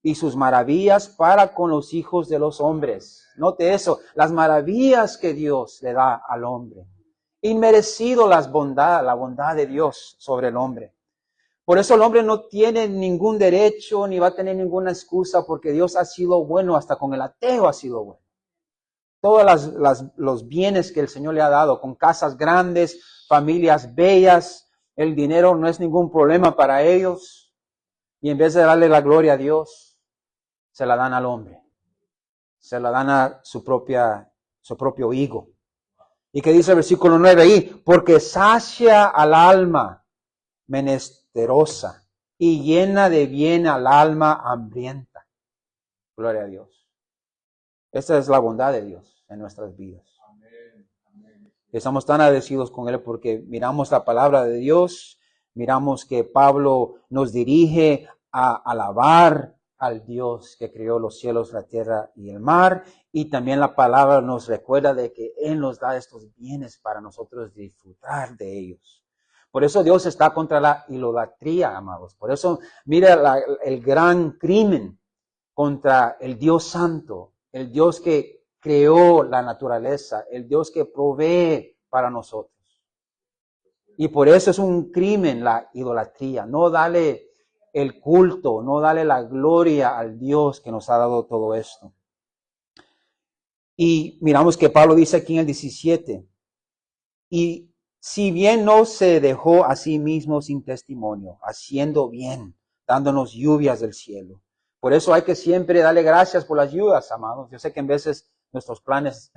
y sus maravillas para con los hijos de los hombres. Note eso, las maravillas que Dios le da al hombre. Inmerecido la bondad de Dios sobre el hombre. Por eso el hombre no tiene ningún derecho ni va a tener ninguna excusa porque Dios ha sido bueno, hasta con el ateo ha sido bueno. Todos los bienes que el Señor le ha dado, con casas grandes, familias bellas, el dinero no es ningún problema para ellos. Y en vez de darle la gloria a Dios, se la dan al hombre. Se la dan a su propio higo. ¿Y qué dice el versículo 9 ahí? Porque sacia al alma menesterosa y llena de bien al alma hambrienta. Gloria a Dios. Esta es la bondad de Dios en nuestras vidas. Estamos tan agradecidos con Él porque miramos la palabra de Dios, miramos que Pablo nos dirige a alabar al Dios que creó los cielos, la tierra y el mar, y también la palabra nos recuerda de que Él nos da estos bienes para nosotros disfrutar de ellos. Por eso Dios está contra la idolatría, amados. Por eso mira el gran crimen contra el Dios Santo, el Dios que creó la naturaleza, el Dios que provee para nosotros. Y por eso es un crimen la idolatría. No dale el culto, no dale la gloria al Dios que nos ha dado todo esto. Y miramos que Pablo dice aquí en el 17, y si bien no se dejó a sí mismo sin testimonio, haciendo bien, dándonos lluvias del cielo. Por eso hay que siempre darle gracias por las lluvias, amados. Yo sé que en veces nuestros planes,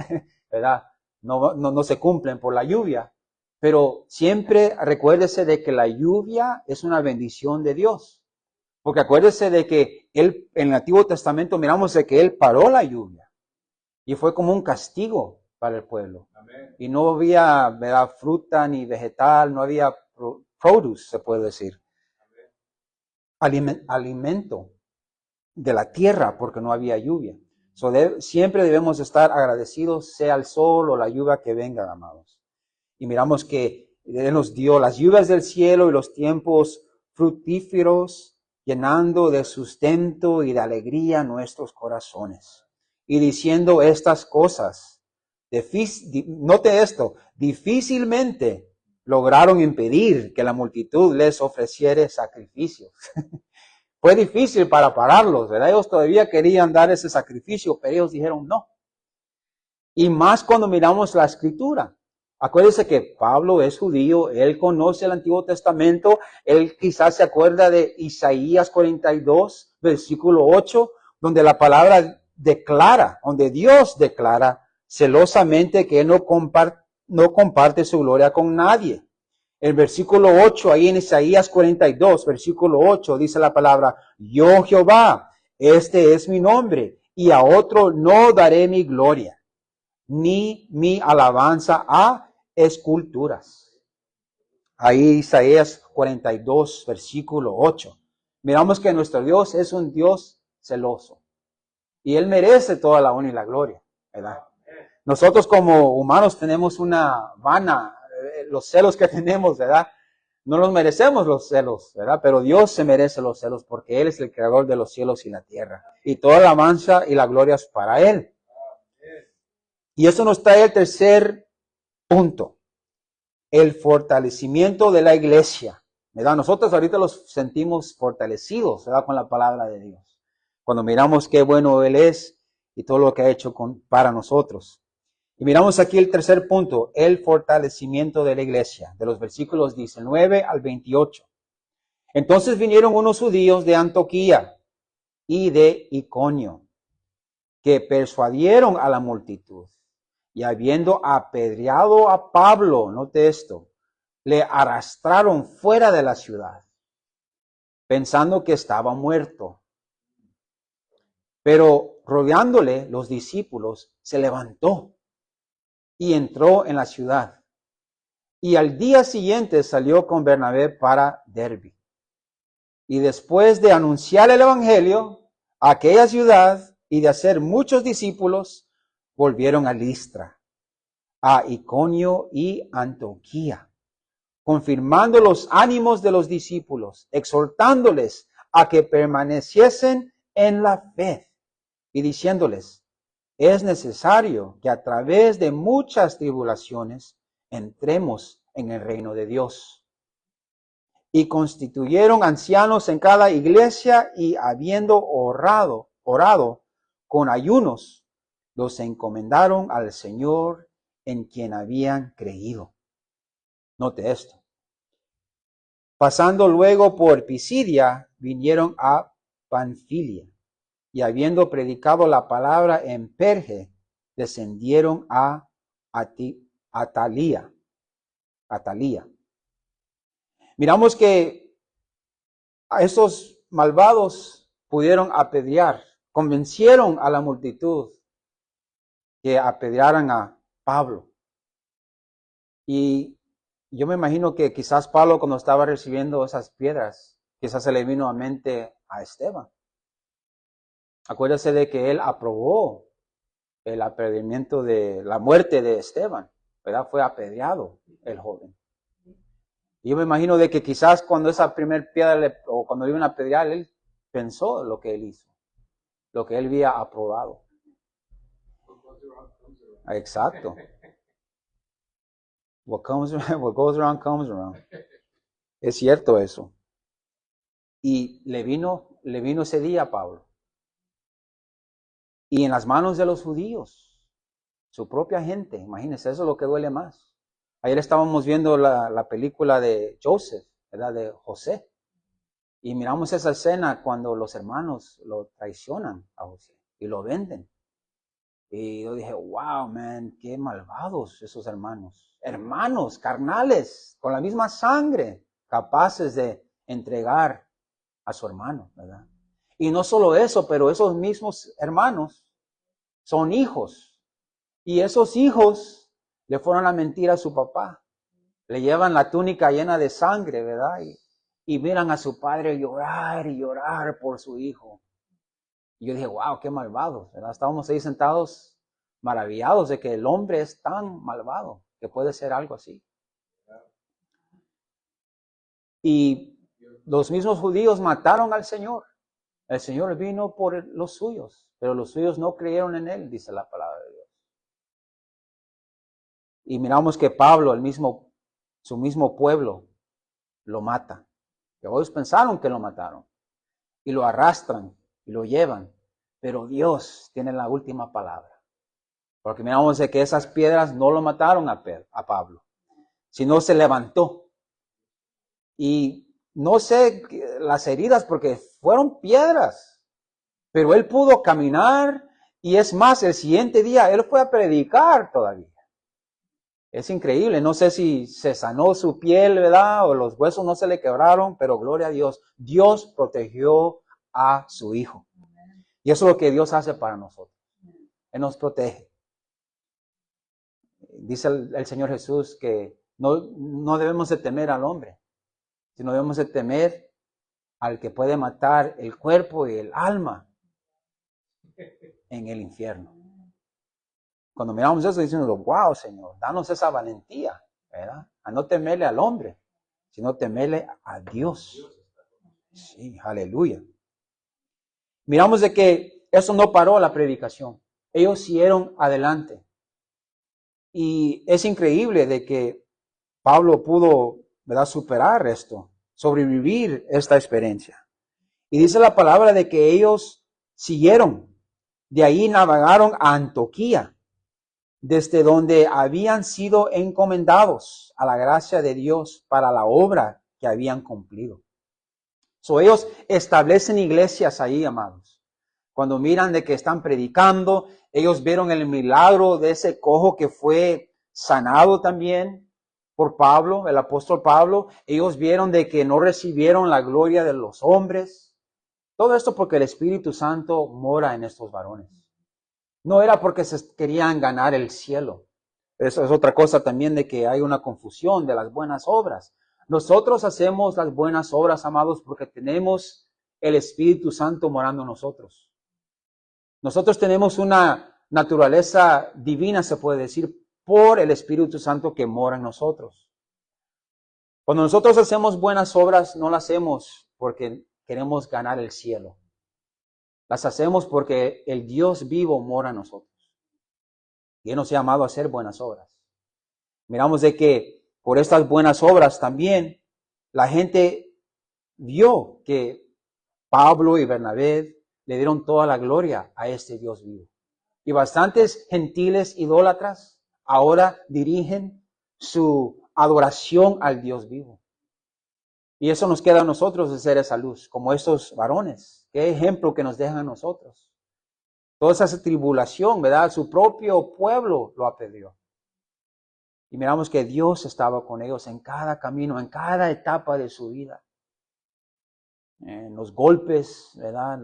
¿verdad? No se cumplen por la lluvia, pero siempre recuérdese de que la lluvia es una bendición de Dios. Porque acuérdese de que en el Antiguo Testamento miramos de que Él paró la lluvia y fue como un castigo para el pueblo. Amén. Y no había, ¿verdad?, fruta ni vegetal, no había produce, se puede decir. Alimento de la tierra porque no había lluvia. Siempre debemos estar agradecidos, sea el sol o la lluvia que venga, amados. Y miramos que Él nos dio las lluvias del cielo y los tiempos fructíferos, llenando de sustento y de alegría nuestros corazones. Y diciendo estas cosas, note esto, difícilmente lograron impedir que la multitud les ofreciere sacrificios. Fue difícil para pararlos, ¿verdad? Ellos todavía querían dar ese sacrificio, pero ellos dijeron no. Y más cuando miramos la Escritura. Acuérdense que Pablo es judío, él conoce el Antiguo Testamento, él quizás se acuerda de Isaías 42, versículo 8, donde la palabra declara, donde Dios declara celosamente que él no comparte su gloria con nadie. El versículo 8, ahí en Isaías 42, versículo 8, dice la palabra, yo Jehová, este es mi nombre, y a otro no daré mi gloria, ni mi alabanza a esculturas. Ahí Isaías 42, versículo 8. Miramos que nuestro Dios es un Dios celoso. Y Él merece toda la honra y la gloria, ¿verdad? Nosotros como humanos tenemos una vana, los celos que tenemos, ¿verdad? No los merecemos los celos, ¿verdad? Pero Dios se merece los celos porque Él es el creador de los cielos y la tierra. Y toda la alabanza y la gloria es para Él. Y eso nos trae el tercer punto. El fortalecimiento de la iglesia, ¿verdad? Nosotros ahorita los sentimos fortalecidos, ¿verdad? Con la palabra de Dios. Cuando miramos qué bueno Él es y todo lo que ha hecho para nosotros. Y miramos aquí el tercer punto, el fortalecimiento de la iglesia, de los versículos 19 al 28. Entonces vinieron unos judíos de Antioquía y de Iconio, que persuadieron a la multitud. Y habiendo apedreado a Pablo, note esto, le arrastraron fuera de la ciudad, pensando que estaba muerto. Pero rodeándole los discípulos, se levantó y entró en la ciudad. Y al día siguiente salió con Bernabé para Derbe. Y después de anunciar el evangelio a aquella ciudad y de hacer muchos discípulos, volvieron a Listra, a Iconio y Antioquía, confirmando los ánimos de los discípulos, exhortándoles a que permaneciesen en la fe y diciéndoles, es necesario que a través de muchas tribulaciones entremos en el reino de Dios. Y constituyeron ancianos en cada iglesia y habiendo orado con ayunos, los encomendaron al Señor en quien habían creído. Note esto. Pasando luego por Pisidia, vinieron a Panfilia, y habiendo predicado la palabra en Perge, descendieron a Atalía. Miramos que a esos malvados pudieron apedrear, convencieron a la multitud que apedrearan a Pablo. Y yo me imagino que quizás Pablo, cuando estaba recibiendo esas piedras, quizás se le vino a mente a Esteban. Acuérdese de que él aprobó el apedreamiento de la muerte de Esteban, ¿verdad? Fue apedreado el joven. Y yo me imagino de que quizás cuando esa primer piedra o cuando iban a apedrear, él pensó lo que él hizo, lo que él había aprobado. Exacto. What goes around comes around. Es cierto eso. Y le vino ese día a Pablo. Y en las manos de los judíos, su propia gente, imagínense, eso es lo que duele más. Ayer estábamos viendo la película de Joseph, ¿verdad? De José. Y miramos esa escena cuando los hermanos lo traicionan a José y lo venden. Y yo dije, wow, man, qué malvados esos hermanos. Hermanos carnales, con la misma sangre, capaces de entregar a su hermano, ¿verdad? Y no solo eso, pero esos mismos hermanos son hijos. Y esos hijos le fueron a mentir a su papá. Le llevan la túnica llena de sangre, ¿verdad? Y miran a su padre llorar y llorar por su hijo. Y yo dije, wow, qué malvados, ¿verdad? Estábamos ahí sentados maravillados de que el hombre es tan malvado que puede ser algo así. Y los mismos judíos mataron al Señor. El Señor vino por los suyos, pero los suyos no creyeron en Él, dice la palabra de Dios. Y miramos que Pablo, su mismo pueblo, lo mata. Que ellos pensaron que lo mataron. Y lo arrastran y lo llevan. Pero Dios tiene la última palabra. Porque miramos de que esas piedras no lo mataron a Pablo, sino se levantó. Y no sé las heridas porque fueron piedras, pero él pudo caminar Y es más, el siguiente día él fue a predicar todavía. Es increíble, no sé si se sanó su piel, ¿verdad? O los huesos no se le quebraron, pero gloria a Dios. Dios protegió a su hijo. Y eso es lo que Dios hace para nosotros. Él nos protege. Dice el Señor Jesús que no debemos de temer al hombre, sino debemos de temer al que puede matar el cuerpo y el alma en el infierno. Cuando miramos eso, diciendo, wow, Señor, danos esa valentía, ¿verdad? A no temerle al hombre, sino temerle a Dios. Sí, aleluya. Miramos de que eso no paró la predicación. Ellos siguieron adelante. Y es increíble de que Pablo pudo, ¿verdad?, superar esto, sobrevivir esta experiencia. Y dice la palabra de que ellos siguieron. De ahí navegaron a Antioquía, desde donde habían sido encomendados a la gracia de Dios para la obra que habían cumplido. So, ellos establecen iglesias ahí, amados. Cuando miran de que están predicando, ellos vieron el milagro de ese cojo que fue sanado también por Pablo, el apóstol Pablo. Ellos vieron de que no recibieron la gloria de los hombres. Todo esto porque el Espíritu Santo mora en estos varones. No era porque se querían ganar el cielo. Eso es otra cosa también de que hay una confusión de las buenas obras. Nosotros hacemos las buenas obras, amados, porque tenemos el Espíritu Santo morando en nosotros. Nosotros tenemos una naturaleza divina, se puede decir, por el Espíritu Santo que mora en nosotros. Cuando nosotros hacemos buenas obras, no las hacemos porque queremos ganar el cielo. Las hacemos porque el Dios vivo mora en nosotros. Y Él nos ha llamado a hacer buenas obras. Miramos de que por estas buenas obras también la gente vio que Pablo y Bernabé le dieron toda la gloria a este Dios vivo. Y bastantes gentiles idólatras ahora dirigen su adoración al Dios vivo. Y eso nos queda a nosotros de ser esa luz, como estos varones. Qué ejemplo que nos dejan a nosotros. Toda esa tribulación, ¿verdad? Su propio pueblo lo apedreó. Y miramos que Dios estaba con ellos en cada camino, en cada etapa de su vida. En los golpes, ¿verdad?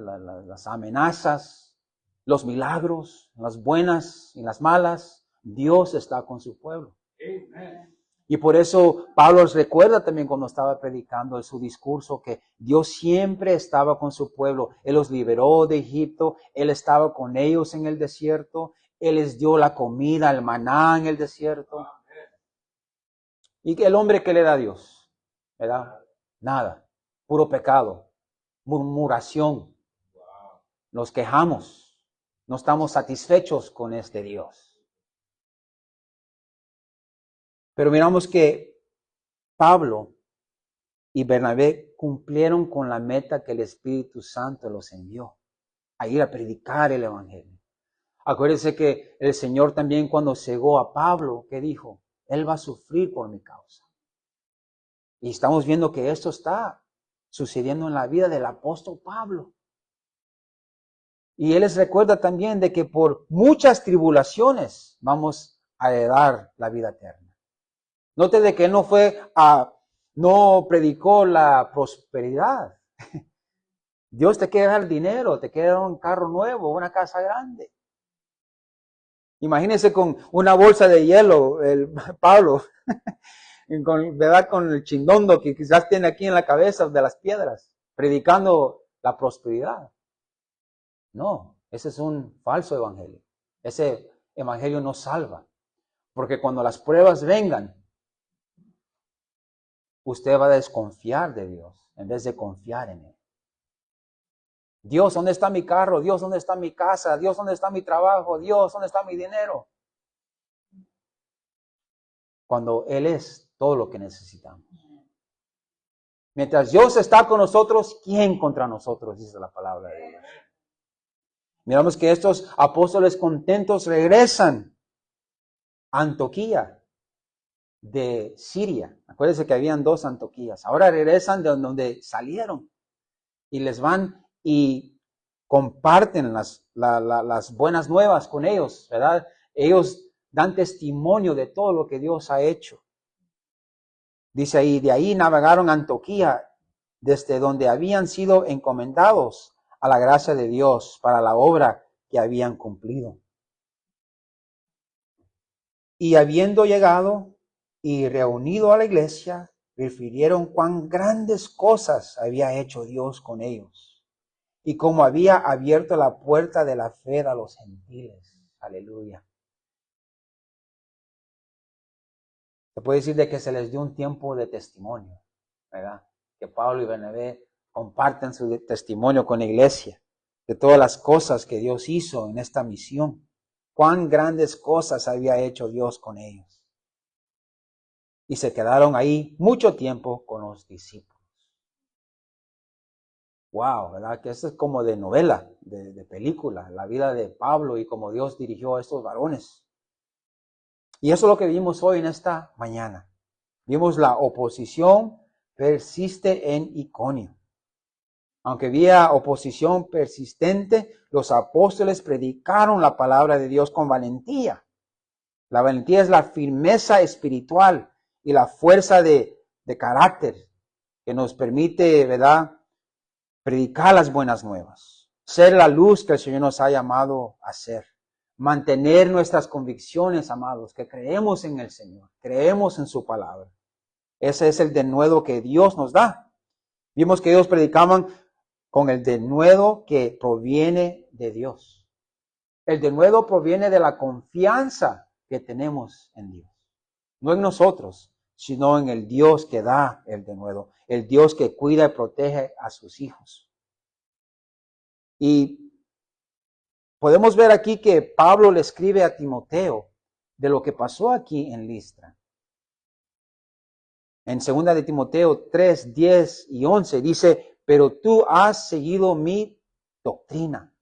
Las amenazas, los milagros, las buenas y las malas. Dios está con su pueblo. Amen. Y por eso Pablo les recuerda también cuando estaba predicando en su discurso que Dios siempre estaba con su pueblo. Él los liberó de Egipto, Él estaba con ellos en el desierto, Él les dio la comida, el maná en el desierto. ¿Y el hombre qué le da a Dios? ¿Verdad? Nada, puro pecado, murmuración. Nos quejamos, no estamos satisfechos con este Dios. Pero miramos que Pablo y Bernabé cumplieron con la meta que el Espíritu Santo los envió, a ir a predicar el Evangelio. Acuérdense que el Señor también cuando cegó a Pablo, ¿qué dijo? Él va a sufrir por mi causa. Y estamos viendo que esto está sucediendo en la vida del apóstol Pablo. Y él les recuerda también de que por muchas tribulaciones vamos a heredar la vida eterna. Note de que él no predicó la prosperidad. Dios te quiere dar dinero, te quiere dar un carro nuevo, una casa grande. Imagínense con una bolsa de hielo, Pablo, ¿verdad? Con el chindondo que quizás tiene aquí en la cabeza de las piedras, predicando la prosperidad. No, ese es un falso evangelio. Ese evangelio no salva. Porque cuando las pruebas vengan, usted va a desconfiar de Dios en vez de confiar en Él. Dios, ¿dónde está mi carro? Dios, ¿dónde está mi casa? Dios, ¿dónde está mi trabajo? Dios, ¿dónde está mi dinero? Cuando Él es todo lo que necesitamos. Mientras Dios está con nosotros, ¿quién contra nosotros? Dice la palabra de Dios. Miramos que estos apóstoles contentos regresan a Antioquía de Siria. Acuérdense que habían 2 Antioquías. Ahora regresan de donde salieron. Y les van y comparten las buenas nuevas con ellos, ¿verdad? Ellos dan testimonio de todo lo que Dios ha hecho. Dice ahí, de ahí navegaron a Antioquía, desde donde habían sido encomendados a la gracia de Dios para la obra que habían cumplido. Y habiendo llegado y reunido a la iglesia, refirieron cuán grandes cosas había hecho Dios con ellos y cómo había abierto la puerta de la fe a los gentiles. Aleluya. Se puede decir de que se les dio un tiempo de testimonio, ¿verdad? Que Pablo y Bernabé comparten su testimonio con la iglesia de todas las cosas que Dios hizo en esta misión. Cuán grandes cosas había hecho Dios con ellos. Y se quedaron ahí mucho tiempo con los discípulos. Wow, ¿verdad? Que esto es como de novela, de película, la vida de Pablo y cómo Dios dirigió a estos varones. Y eso es lo que vimos hoy en esta mañana. Vimos la oposición persiste en Iconio. Aunque había oposición persistente, los apóstoles predicaron la palabra de Dios con valentía. La valentía es la firmeza espiritual y la fuerza de carácter que nos permite, ¿verdad?, predicar las buenas nuevas, ser la luz que el Señor nos ha llamado a ser, mantener nuestras convicciones, amados, que creemos en el Señor, creemos en su palabra. Ese es el denuedo que Dios nos da. Vimos que ellos predicaban con el denuedo que proviene de Dios. El denuedo proviene de la confianza que tenemos en Dios. No en nosotros, sino en el Dios que da el denuedo, el Dios que cuida y protege a sus hijos. Y podemos ver aquí que Pablo le escribe a Timoteo de lo que pasó aquí en Listra. En 2 de Timoteo 3, 10 y 11 dice, pero tú has seguido mi doctrina,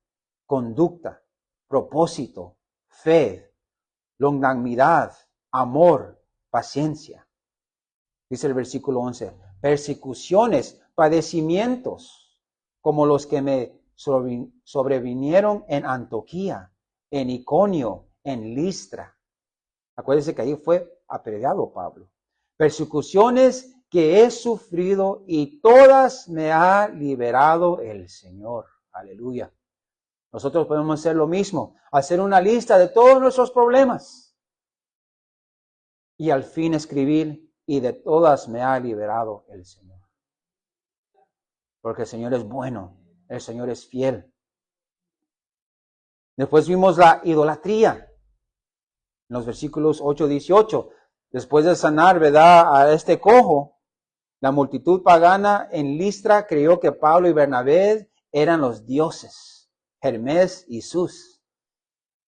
conducta, propósito, fe, longanimidad, amor, paciencia. Dice el versículo 11, persecuciones, padecimientos, como los que me sobrevinieron en Antioquía, en Iconio, en Listra. Acuérdense que ahí fue apedreado Pablo. Persecuciones que he sufrido y todas me ha liberado el Señor. Aleluya. Nosotros podemos hacer lo mismo, hacer una lista de todos nuestros problemas y al fin escribir, y de todas me ha liberado el Señor. Porque el Señor es bueno, el Señor es fiel. Después vimos la idolatría, en los versículos 8 y 18. Después de sanar, ¿verdad?, a este cojo, la multitud pagana en Listra creyó que Pablo y Bernabé eran los dioses, Hermes y Sus.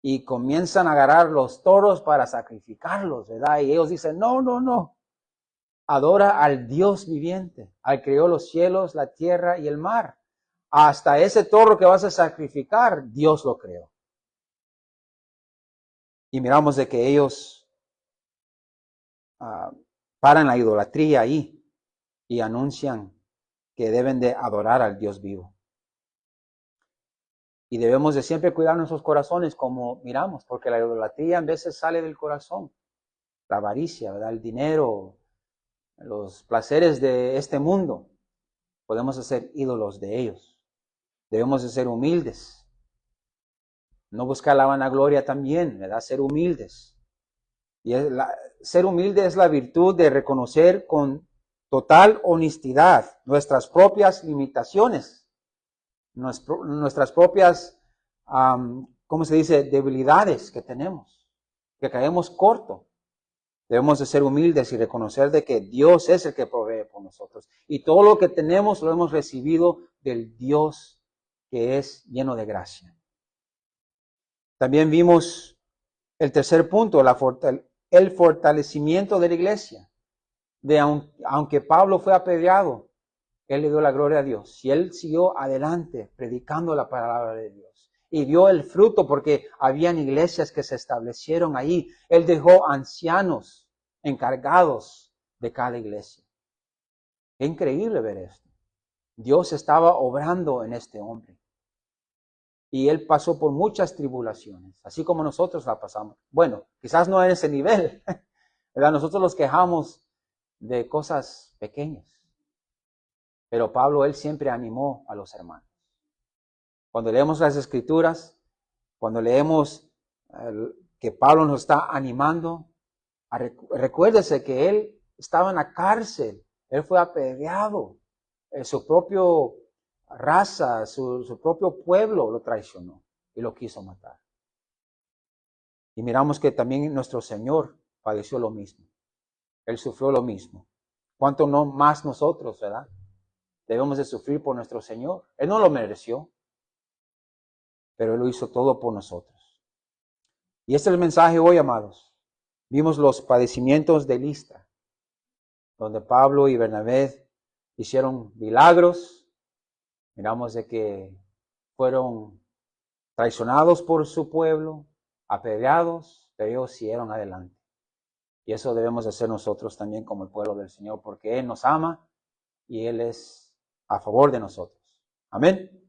Y comienzan a agarrar los toros para sacrificarlos, ¿verdad? Y ellos dicen, no, no, no. Adora al Dios viviente, al que creó los cielos, la tierra y el mar. Hasta ese toro que vas a sacrificar, Dios lo creó. Y miramos de que ellos paran la idolatría ahí y anuncian que deben de adorar al Dios vivo. Y debemos de siempre cuidar nuestros corazones como miramos, porque la idolatría a veces sale del corazón. La avaricia, ¿verdad?, el dinero, los placeres de este mundo. Podemos hacer ídolos de ellos. Debemos de ser humildes. No buscar la vanagloria también, ¿verdad? Ser humildes. Y ser humilde es la virtud de reconocer con total honestidad nuestras propias limitaciones, nuestras propias, ¿cómo se dice?, debilidades que tenemos, que caemos corto. Debemos de ser humildes y reconocer de que Dios es el que provee por nosotros. Y todo lo que tenemos lo hemos recibido del Dios que es lleno de gracia. También vimos el tercer punto, el fortalecimiento de la iglesia. Aunque Pablo fue apedreado, él le dio la gloria a Dios. Y él siguió adelante predicando la palabra de Dios. Y vio el fruto porque habían iglesias que se establecieron ahí. Él dejó ancianos encargados de cada iglesia. Qué increíble ver esto. Dios estaba obrando en este hombre. y él pasó por muchas tribulaciones, así como nosotros la pasamos. Bueno, quizás no en ese nivel, ¿verdad? Nosotros los quejamos de cosas pequeñas, pero Pablo, él siempre animó a los hermanos. Cuando leemos las Escrituras, cuando leemos que Pablo nos está animando, recuérdese que él estaba en la cárcel, él fue apedreado, su propio raza, su propio pueblo lo traicionó y lo quiso matar. Y miramos que también nuestro Señor padeció lo mismo. Él sufrió lo mismo. ¿Cuánto no más nosotros, verdad? Debemos de sufrir por nuestro Señor. Él no lo mereció, pero Él lo hizo todo por nosotros. Y este es el mensaje hoy, amados. Vimos los padecimientos de Listra, donde Pablo y Bernabé hicieron milagros. Miramos de que fueron traicionados por su pueblo, apedreados, pero ellos siguieron adelante. Y eso debemos hacer nosotros también como el pueblo del Señor, porque Él nos ama y Él es a favor de nosotros. Amén.